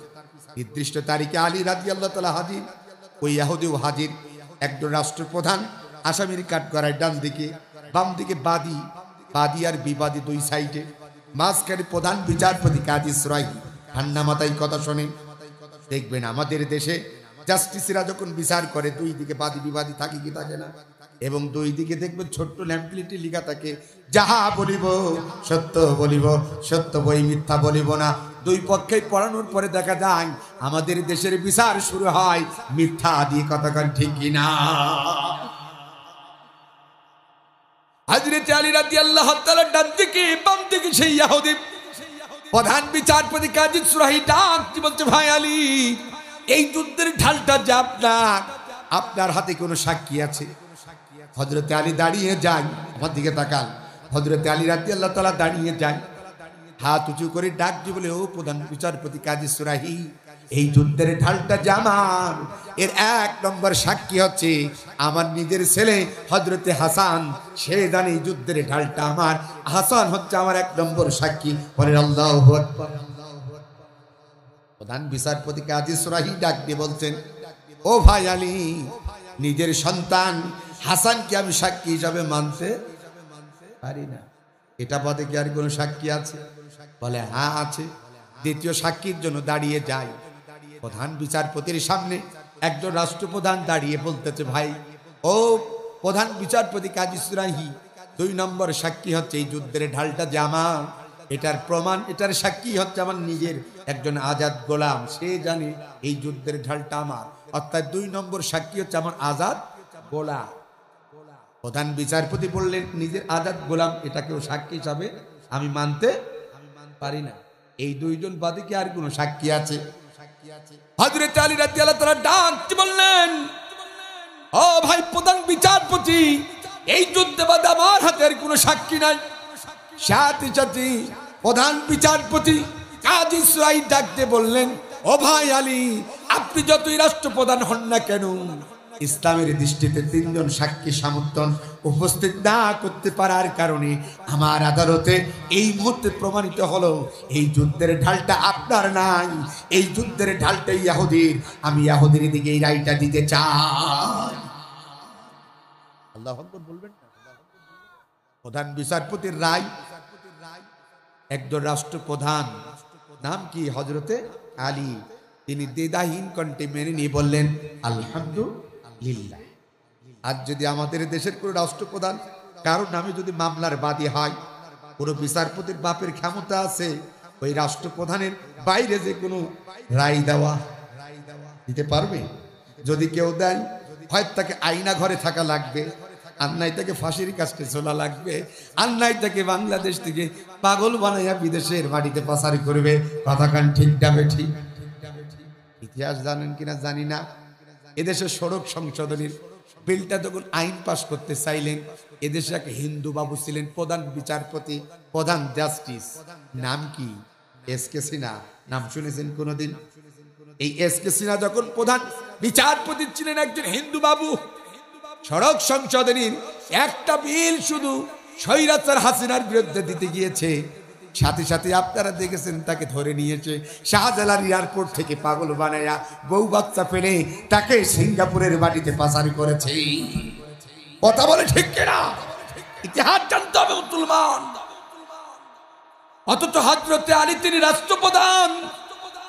নির্দিষ্ট তারিখে আলী রাদিয়াল্লাহু তাআলা হাজির, ওই ইহুদিও হাজির। একজন রাষ্ট্রপ্রধান আসামির কাঠগড়ায় ডান দিকে, বাম দিকে বাদী আর বিবাদী দুই সাইডে, মাঝখানে প্রধান বিচারপতি কাজী সুরাহি। ঠান্ডা মাথায় কথা শোনেন, দেখবেন আমাদের দেশে জাস্টিসরা যখন বিচার করে দুই দিকে বাদী বিবাদী থাকে কি থাকে না, এবং দুই দিকে দেখবেন ছোট্ট ল্যাম্পলিটি লেখা থাকে, যাহা বলিব সত্য বলিব, সত্য বই মিথ্যা বলিব না। দুই পক্ষে পড়ানোর পরে দেখা যায় আমাদের দেশের বিচার শুরু হয় মিথ্যা দিয়ে, কতক্ষণ ঠিক কিনা? হযরত আলী রাদিয়াল্লাহু তাআলা ডান দিকে বাম দিকে সেই ইহুদি প্রধান বিচারপতি কাজী সুরাহি ডাক দিয়ে বলছে, ভাই আলী, এই যুদ্ধের ঢালটা যে আপনার হাতে কোনো সাক্ষী আছে? হযরত আলী দাঁড়িয়ে যান, আমার দিকে তাকান, হযরত আলী রাদিয়াল্লাহু তাআলা দাঁড়িয়ে যান, হাত উঁচু করে ডাক দিয়ে বলে, ও প্রধান বিচারপতি কাজী সুরাহি, এই যুদ্ধের ঢালটা যে আমার, এর এক নম্বর সাক্ষী হচ্ছে আমার নিজের ছেলে হযরতে হাসান, সে জানে এই যুদ্ধের ঢালটা আমার, হাসান হচ্ছে আমার এক নম্বর সাক্ষী। বলেন আল্লাহু আকবার। প্রধান বিচারপতি কাজী সুরাহি ডাক দিয়ে বলছেন, ও ভাই আলী, নিজের সন্তান হাসানকে আমি সাক্ষী হিসাবে মানতে পারি না। এটা বাদে কি আর কোনো সাক্ষী আছে? বলে হ্যাঁ আছে। দ্বিতীয় সাক্ষীর জন্য দাঁড়িয়ে যায়। প্রধান বিচারপতির সামনে একজন রাষ্ট্রপ্রধান দাঁড়িয়ে বলতেছে, ভাই ও প্রধান বিচারপতি কাজী সুরাহি, 2 নম্বর সাক্ষী হচ্ছে এই যুদ্ধের ঢালটা যে আমার, এটার প্রমাণ, এটার সাক্ষী হচ্ছে আমার নিজের একজন আজাদ গোলাম, সে জানে এই যুদ্ধের ঢালটা আমার, অর্থাৎ 2 নম্বর সাক্ষী হচ্ছে আমার আজাদ গোলাম। প্রধান বিচারপতি বললেন, নিজের আজাদ গোলাম এটাকেও সাক্ষী হিসাবে আমি মানতে পারি না। এই 2 জন বাদে কি আর কোনো সাক্ষী আছে? হযরত আলী রাদিয়াল্লাহু তাআলা ডাক দিয়ে বললেন, ও ভাই প্রধান বিচারপতি, এই যুদ্ধে বাদে আমার হাতের কোনো সাক্ষী নাই। সাথে সাথে প্রধান বিচারপতি কাজী সুরাই ডাকতে বললেন, ও ভাই আলী, আপনি যতই রাষ্ট্রপ্রধান হন না কেন, ইসলামের দৃষ্টিতে 3 জন সাক্ষী সমর্থন উপস্থিত না করতে পারার কারণে আমার আদালতে এই মুহূর্তে প্রমাণিত হলো এই যুদ্ধের ঢালটা আপনার নাই, এই যুদ্ধের ঢালটা ইহুদির। আমি ইহুদির দিকে এই রায়টা দিতে চাই। আল্লাহু আকবার বলবেন না? প্রধান বিচারপতির রায়, একজন রাষ্ট্রপ্রধান, নাম কি হযরতে আলী, তিনি দ্বিধাহীন কণ্ঠে মেনে নিয়ে বললেন, আলহামদুলিল্লাহ। আজ যদি আমাদের দেশের কোনো রাষ্ট্রপ্রধান কারোর নামে যদি মামলার বাদী হয়, কোনো বিচারপতির বাপের ক্ষমতা আছে ওই রাষ্ট্রপ্রধানের বাইরে যে কোনো রায় দেওয়া দিতে পারবে? যদি কেউ দেয়, হয় তাকে আইনা ঘরে থাকা লাগবে, আর নাই তাকে ফাঁসির কাছে চলা লাগবে, আর নাই তাকে বাংলাদেশ থেকে পাগল বানাইয়া বিদেশের মাটিতে পাচার করবে। কথা কান ঠিক যাবে? ঠিক। ইতিহাস জানেন কিনা জানি না, এদেশের সড়ক সংশোধনীর বিলটা যখন আইন পাশ করতে চাইলেন, এদেশে এক হিন্দু বাবু ছিলেন প্রধান বিচারপতি, প্রধান জাস্টিস, নাম কি? এস.কে. সিনহা। নাম শুনেছেন কোনোদিন? এই এস.কে. সিনহা যখন প্রধান বিচারপতি ছিলেন, একজন হিন্দু বাবু, সড়ক সংশোধনীর একটা বিল শুধু স্বৈরাচার হাসিনার বিরুদ্ধে দিতে গিয়েছে, সাথে সাথে আপনারা দেখেছেন তাকে ধরে নিয়েছে শাহজালাল এয়ারপোর্ট থেকে পাগল বানায়া, বউ বাচ্চা ফেলে তাকে সিঙ্গাপুরের মাটিতে পাচার করেছে। কথা বলে ঠিক কিনা? ইতিহাস জানতে হবে মুসলমান। অথচ হযরতে আলী তিনি রাষ্ট্রপ্রধান,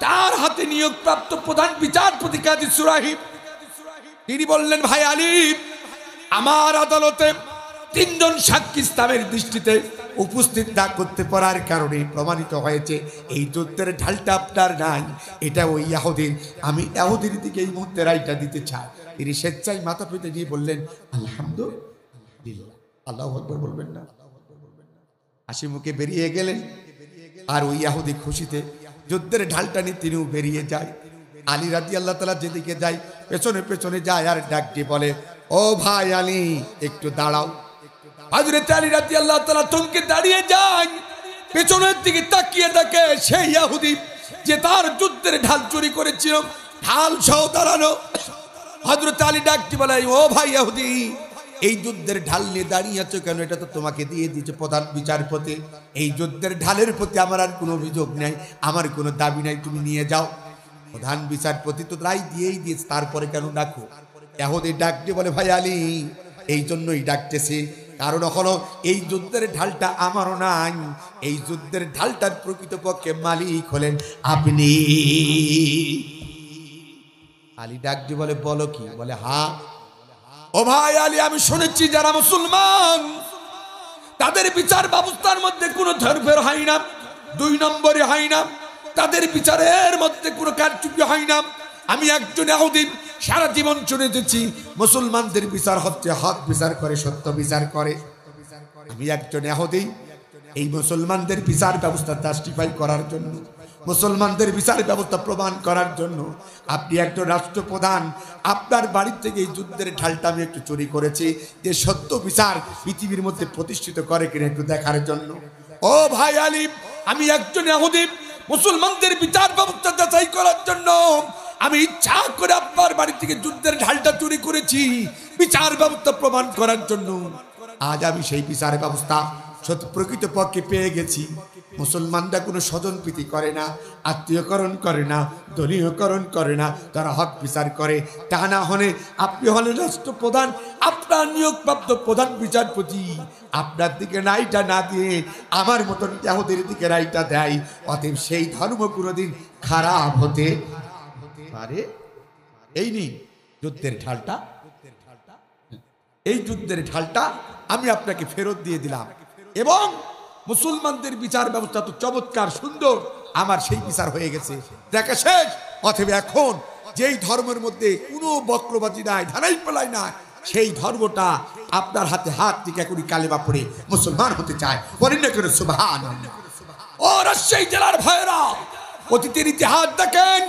তার হাতে নিয়োগপ্রাপ্ত প্রধান বিচারপতি কাজী সুরাহি, তিনি বললেন, ভাই আলী, আমার আদালতে 3 জন সাক্ষী ইসলামের দৃষ্টিতে উপস্থিত না করতে পারার কারণে প্রমাণিত হয়েছে এই যুদ্ধের ঢালটা আপনার নাই, এটা ওই ইহুদির। আমি ইহুদির দিকে এই মুহূর্তে রায়টা দিতে চাই। তিনি স্বেচ্ছায় মাথা পেতে দিয়ে বললেন, আলহামদুলিল্লাহ। আল্লাহু আকবার বলবেন না? হাসি মুখে বেরিয়ে গেলেন। আর ওই ইহুদি খুশিতে যুদ্ধের ঢালটা নিয়ে তিনিও বেরিয়ে যায়। আলী রাদিয়াল্লাহু তাআলা যেদিকে যায়, পেছনে পেছনে যায় আর ডাক দিয়ে বলে, ও ভাই আলী, একটু দাঁড়াও। হযরত আলী রাদিয়াল্লাহু তাআলা থমকে দাঁড়িয়ে যায়, পেছনের দিকে তাকিয়ে দেখে সেই ইহুদি যে তার যুদ্ধের ঢাল চুরি করেছিল, ঢাল সহ দাঁড়ানো। হযরত আলী ডাক দিয়ে বলে, ও ভাই ইহুদি, এই যুদ্ধের ঢাল নিয়ে দাঁড়িয়ে আছো কেন? এটা তো তোমাকে দিয়ে দিয়েছে প্রধান বিচারপতি। এই যুদ্ধের ঢালের প্রতি আমার আর কোনো অভিযোগ নাই, আমার কোনো দাবি নাই, তুমি নিয়ে যাও। প্রধান বিচারপতি তো রায় দিয়েই দিয়েছে, তারপরে কেন ডাকো? ইহুদি ডাক দিয়ে বলে, ভাই আলী, এই জন্যই ডাকতেছি, কারণ হলো এই যুদ্ধের ঢালটা আমারও নাই, এই যুদ্ধের ঢালটার প্রকৃতপক্ষে মালিক হলেন আপনি। আলী ডাক দিয়ে বলে, বলো কি? বলে, হ্যাঁ। ও ভাই আলী, আমি শুনেছি যারা মুসলমান তাদের বিচার ব্যবস্থার মধ্যে কোনো ধরফের হয় না, 2 নম্বরে হয় না, তাদের বিচারের মধ্যে কোনো কারচুপি হয় না। আমি একজন ইহুদি, সারা জীবন শুনে এসেছি মুসলমানদের বিচার হচ্ছে হক বিচার করে, সত্য বিচার করে। আমি একজন ইহুদি, এই মুসলমানদের বিচার ব্যবস্থা জাস্টিফাই করার জন্য, মুসলমানদের বিচার ব্যবস্থা প্রমাণ করার জন্য আপনি একজন রাষ্ট্রপ্রধান, আপনার বাড়ি থেকে এই যুদ্ধের ঢালটা আমি একটু চুরি করেছি, যে সত্য বিচার পৃথিবীর মধ্যে প্রতিষ্ঠিত করে কিনা একটু দেখার জন্য। ও ভাই আলী, আমি একজন ইহুদি, মুসলমানদের বিচার ব্যবস্থা যাচাই করার জন্য আমি ইচ্ছা করে আপনার বাড়ি থেকে যুদ্ধের ঢালটা চুরি করেছি, বিচার ব্যবস্থা প্রমাণ করার জন্য। আজ আমি সেই বিচার ব্যবস্থা সত্য প্রকৃতপক্ষে পেয়ে গেছি। মুসলমানরা কোনো স্বজন প্রীতি করে না, আত্মীয়করণ করে না, দলীয়করণ করে না, তারা হক বিচার করে। তা না হলে আপনি হলেন রাষ্ট্রপ্রধান, আপনার নিয়োগপ্রাপ্ত প্রধান বিচারপতি আপনার দিকে রায়টা না দিয়ে আমার মতন ইয়াহুদের দিকে রায়টা দেয়। অতএব সেই ধর্ম কোনোদিন খারাপ হতে পারে। এই নিন যুদ্ধের ঢালটা, এই যুদ্ধের ঢালটা আমি আপনাকে ফেরত দিয়ে দিলাম। এবং মুসলমানদের বিচার ব্যবস্থা তো চমৎকার সুন্দর, আমার সেই বিচার হয়ে গেছে, দেখা শেষ। অতএব এখন যেই ধর্মের মধ্যে কোনো বক্রবাজি নাই, ধানাই পালাই নাই, সেই ধর্মটা আপনার হাতে হাত থেকে এখনই কালেমা পড়ে মুসলমান হতে চায়, বলেন না কেন সুবহানাল্লাহ। ও রাজশাহী জেলার ভাইরা, অতীতের ইতিহাস দেখেন,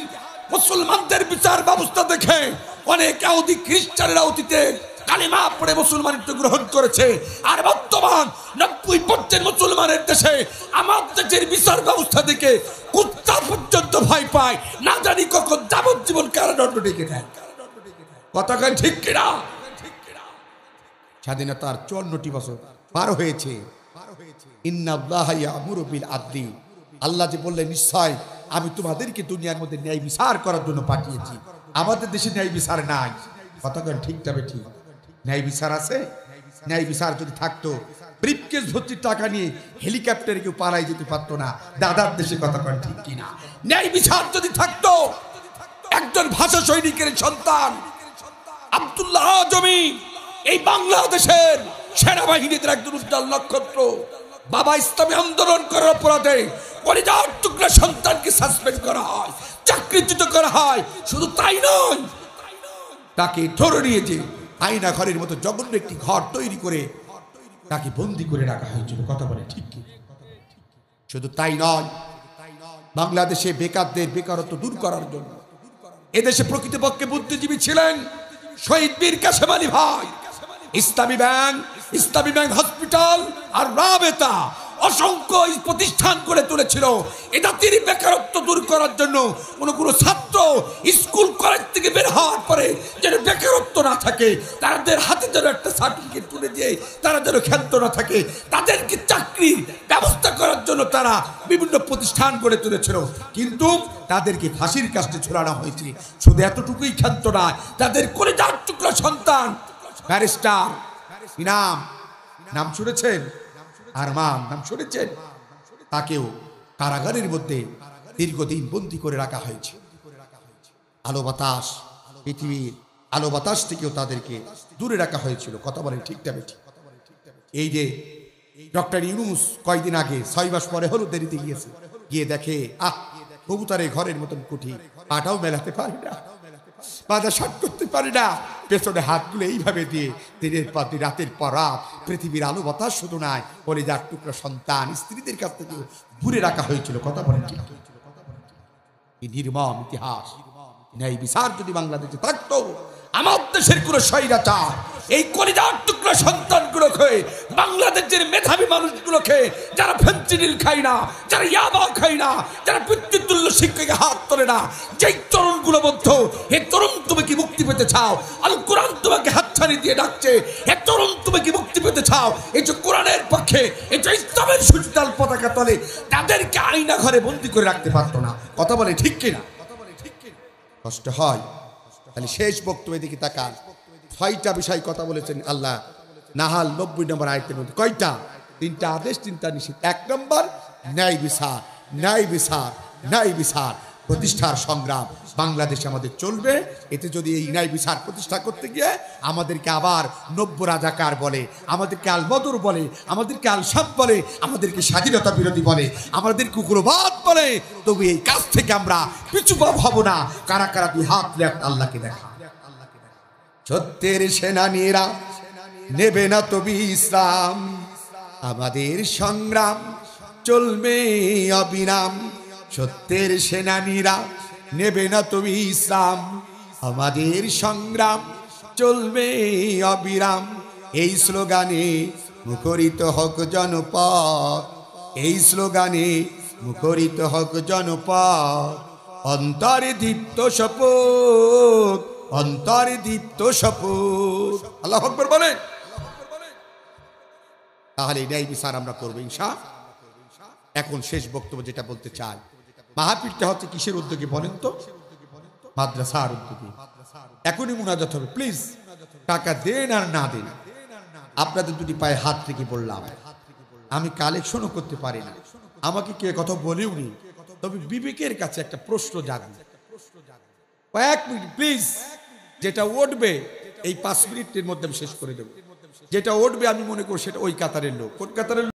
মুসলমানদের বিচার ব্যবস্থা দেখে অনেক ইহুদি খ্রিস্টানেরা অতীতে কালেমা পড়ে মুসলমানিত্ব গ্রহণ করেছে। আর বর্তমান 90% মুসলমানের দেশে আমার দেশের বিচার ব্যবস্থা দেখে কুত্তা পর্যন্ত ভয় পায়, না জানি কখন যাবজ্জীবন কারাদণ্ড ডেকে দেয়। কথাখান ঠিক কিনা? স্বাধীনতার 54টি বছর পার হয়েছে। ইন্নাল্লাহা ইয়ামুরু বিল আদলি, আল্লাহ যে বললেন নিশ্চয় আমি তোমাদেরকে দুনিয়ার মধ্যে ন্যায় বিচার করার জন্য পাঠিয়েছি। আমাদের দেশে ন্যায় বিচার নাই। কথাখান ঠিক তবে ঠিক, ন্যায় বিচার আছে? ন্যায় বিচার যদি থাকতো ব্রিফকেস ভর্তি টাকা নিয়ে হেলিকপ্টারে কেউ পালাই যেতে পারতো না দাদার দেশে। কথাখান ঠিক কিনা? ন্যায় বিচার যদি থাকতো, একজন ভাষা সৈনিকের সন্তান আব্দুল্লাহ আজমি এই বাংলাদেশের সেনাবাহিনীদের একজন উজ্জ্বল নক্ষত্র, বাবা ইসলামী আন্দোলন করার অপরাধে কলিজার টুকরা সন্তানকে সাসপেন্ড করা হয়, চাকরিচ্যুত করা হয়। শুধু তাই নয়, তাকে ধরে নিয়ে যে আয়না ঘরের মতো জঘন্য একটি ঘর তৈরি করে তাকে বন্দি করে রাখা হয়েছিল। কথা বলে ঠিক কি? শুধু তাই নয়, বাংলাদেশে বেকারদের বেকারত্ব দূর করার জন্য এদেশে প্রকৃতপক্ষে বুদ্ধিজীবী ছিলেন শহীদ বীর কাশেম আলী ভাই। ইসলামী ব্যাংক হসপিটাল আর রাবেতা অসংখ্য প্রতিষ্ঠান করে তুলেছিল এ জাতির বেকারত্ব দূর করার জন্য। কোনো ছাত্র স্কুল কলেজ থেকে বের হওয়ার পরে যেন বেকারত্ব না থাকে, তাদের হাতে যেন একটা সার্টিফিকেট তুলে দিয়ে তারা যেন ক্ষান্ত না থাকে, তাদেরকে চাকরির ব্যবস্থা করার জন্য তারা বিভিন্ন প্রতিষ্ঠান গড়ে তুলেছিল। কিন্তু তাদেরকে ফাঁসির কাস্টে ঝোলানো হয়েছে। শুধু এতটুকুই ক্ষান্ত না, তাদের কলিজার টুকরা সন্তান ব্যারিস্টার নাম শুনেছেন? আরমান নাম শুনেছেন? তাকেও কারাগারের মধ্যে দীর্ঘদিন বন্দী করে রাখা হয়েছে। আলো বাতাস, পৃথিবীর আলো বাতাস থেকেও তাদেরকে দূরে রাখা হয়েছিল। কথা বলেন ঠিক তবে ঠিক। এই যে ডক্টর ইউনূস কয়েকদিন আগে 6 মাস পরে হলো দেরিতে গিয়েছে, গিয়ে দেখে কবুতরের ঘরের মতন কুঠি, পাটাও মেলাতে পারে না, বাজার শাট করতে পারে না, পেছনে হাতগুলো এইভাবে দিয়ে দিনের পর দিন রাতের পর রাত পৃথিবীর আলো বাতাস শুধু নাই, বলে যার টুকরা সন্তান স্ত্রীদের কাছ থেকে দূরে রাখা হয়েছিল। কথা বলেন ঠিক? এই নির্মম ইতিহাস। ন্যায় বিচার যদি বাংলাদেশে থাকতো, আমার দেশের কোন স্বৈরাচার এই কলিজার টুকরা সন্তানগুলোকে, বাংলাদেশের মেধাবী মানুষগুলোকে, যারা ফেন্সিডিল খায় না, যারা ইয়াবা খায় না, যারা পিতৃতুল্য শিক্ষাকে হাত তোলে না, যেই তরুণগুলো মধ্য, হে তরুণ তুমি কি মুক্তি পেতে চাও? আল কোরআন তোমাকে হাতছানি দিয়ে ডাকছে, হে তরুণ তুমি কি মুক্তি পেতে চাও? এই যে কোরআনের পক্ষে, এই যে ইসলামের সুচিতাল পতাকা তলে তাদেরকে আয়না ঘরে বন্দি করে রাখতে পারতো না। কথা বলে ঠিক কিনা? কষ্ট হয়। তাহলে শেষ বক্তব্য দিকে তাকান, 6টা বিষয় কথা বলেছেন আল্লাহ। নাহাল 90 নম্বর আয়াতের মধ্যে কয়টা? 3টা আদেশ, 3টা নিষেধ। 1 নম্বর ন্যায় বিচার, ন্যায় বিচার, ন্যায় বিচার প্রতিষ্ঠার সংগ্রাম বাংলাদেশে আমাদের চলবে। এতে যদি এই ন্যায় বিচার প্রতিষ্ঠা করতে গিয়ে আমাদেরকে আবার 90 রাজাকার বলে, আমাদেরকে আল বদর বলে, আমাদেরকে আল শাম বলে, আমাদেরকে স্বাধীনতা বিরোধী বলে, আমাদেরকে উগ্রবাদ বলে, তবে এই কাজ থেকে আমরা পিছু হব না। কারা কারা দুই হাত তুলে আল্লাহকে দেখা। সত্যের সেনানীরা নেবে না তবে ইসলাম, আমাদের সংগ্রাম চলবে অবিরাম। সত্যের সেনানীরা নেবে না তবে ইসলাম, আমাদের সংগ্রাম চলবে অবিরাম। এই স্লোগানে মুখরিত হক জনপদ, এই স্লোগানে মুখরিত হক জনপদ। অন্তরে দীপ্ত শপথ, অন্তরে দীপ্ত শপথ। আল্লাহু আকবার বলেন। তাহলে ন্যায় বিচার আমরা করবো ইনশাআল্লাহ। এখন শেষ বক্তব্য যেটা বলতে চাই, মাহফিলটা হচ্ছে কিসের উদ্যোগে বলেন তো? মাদ্রাসার উদ্যোগে। এখনই মুনাজাত হবে, প্লিজ টাকা দেন আর না দেন, আপনাদের দুটি পায়ে হাত থেকে বললাম, আমি কালেকশনও করতে পারি না, আমাকে কে কথা বলেও নি, তবে বিবেকের কাছে একটা প্রশ্ন জাগবে, কয়েক মিনিট প্লিজ, যেটা উঠবে এই 5 মিনিটের মধ্যে আমি শেষ করে দেবো, যেটা উঠবে আমি মনে করি সেটা ওই কাতারের লোক, কোন কাতারের লোক?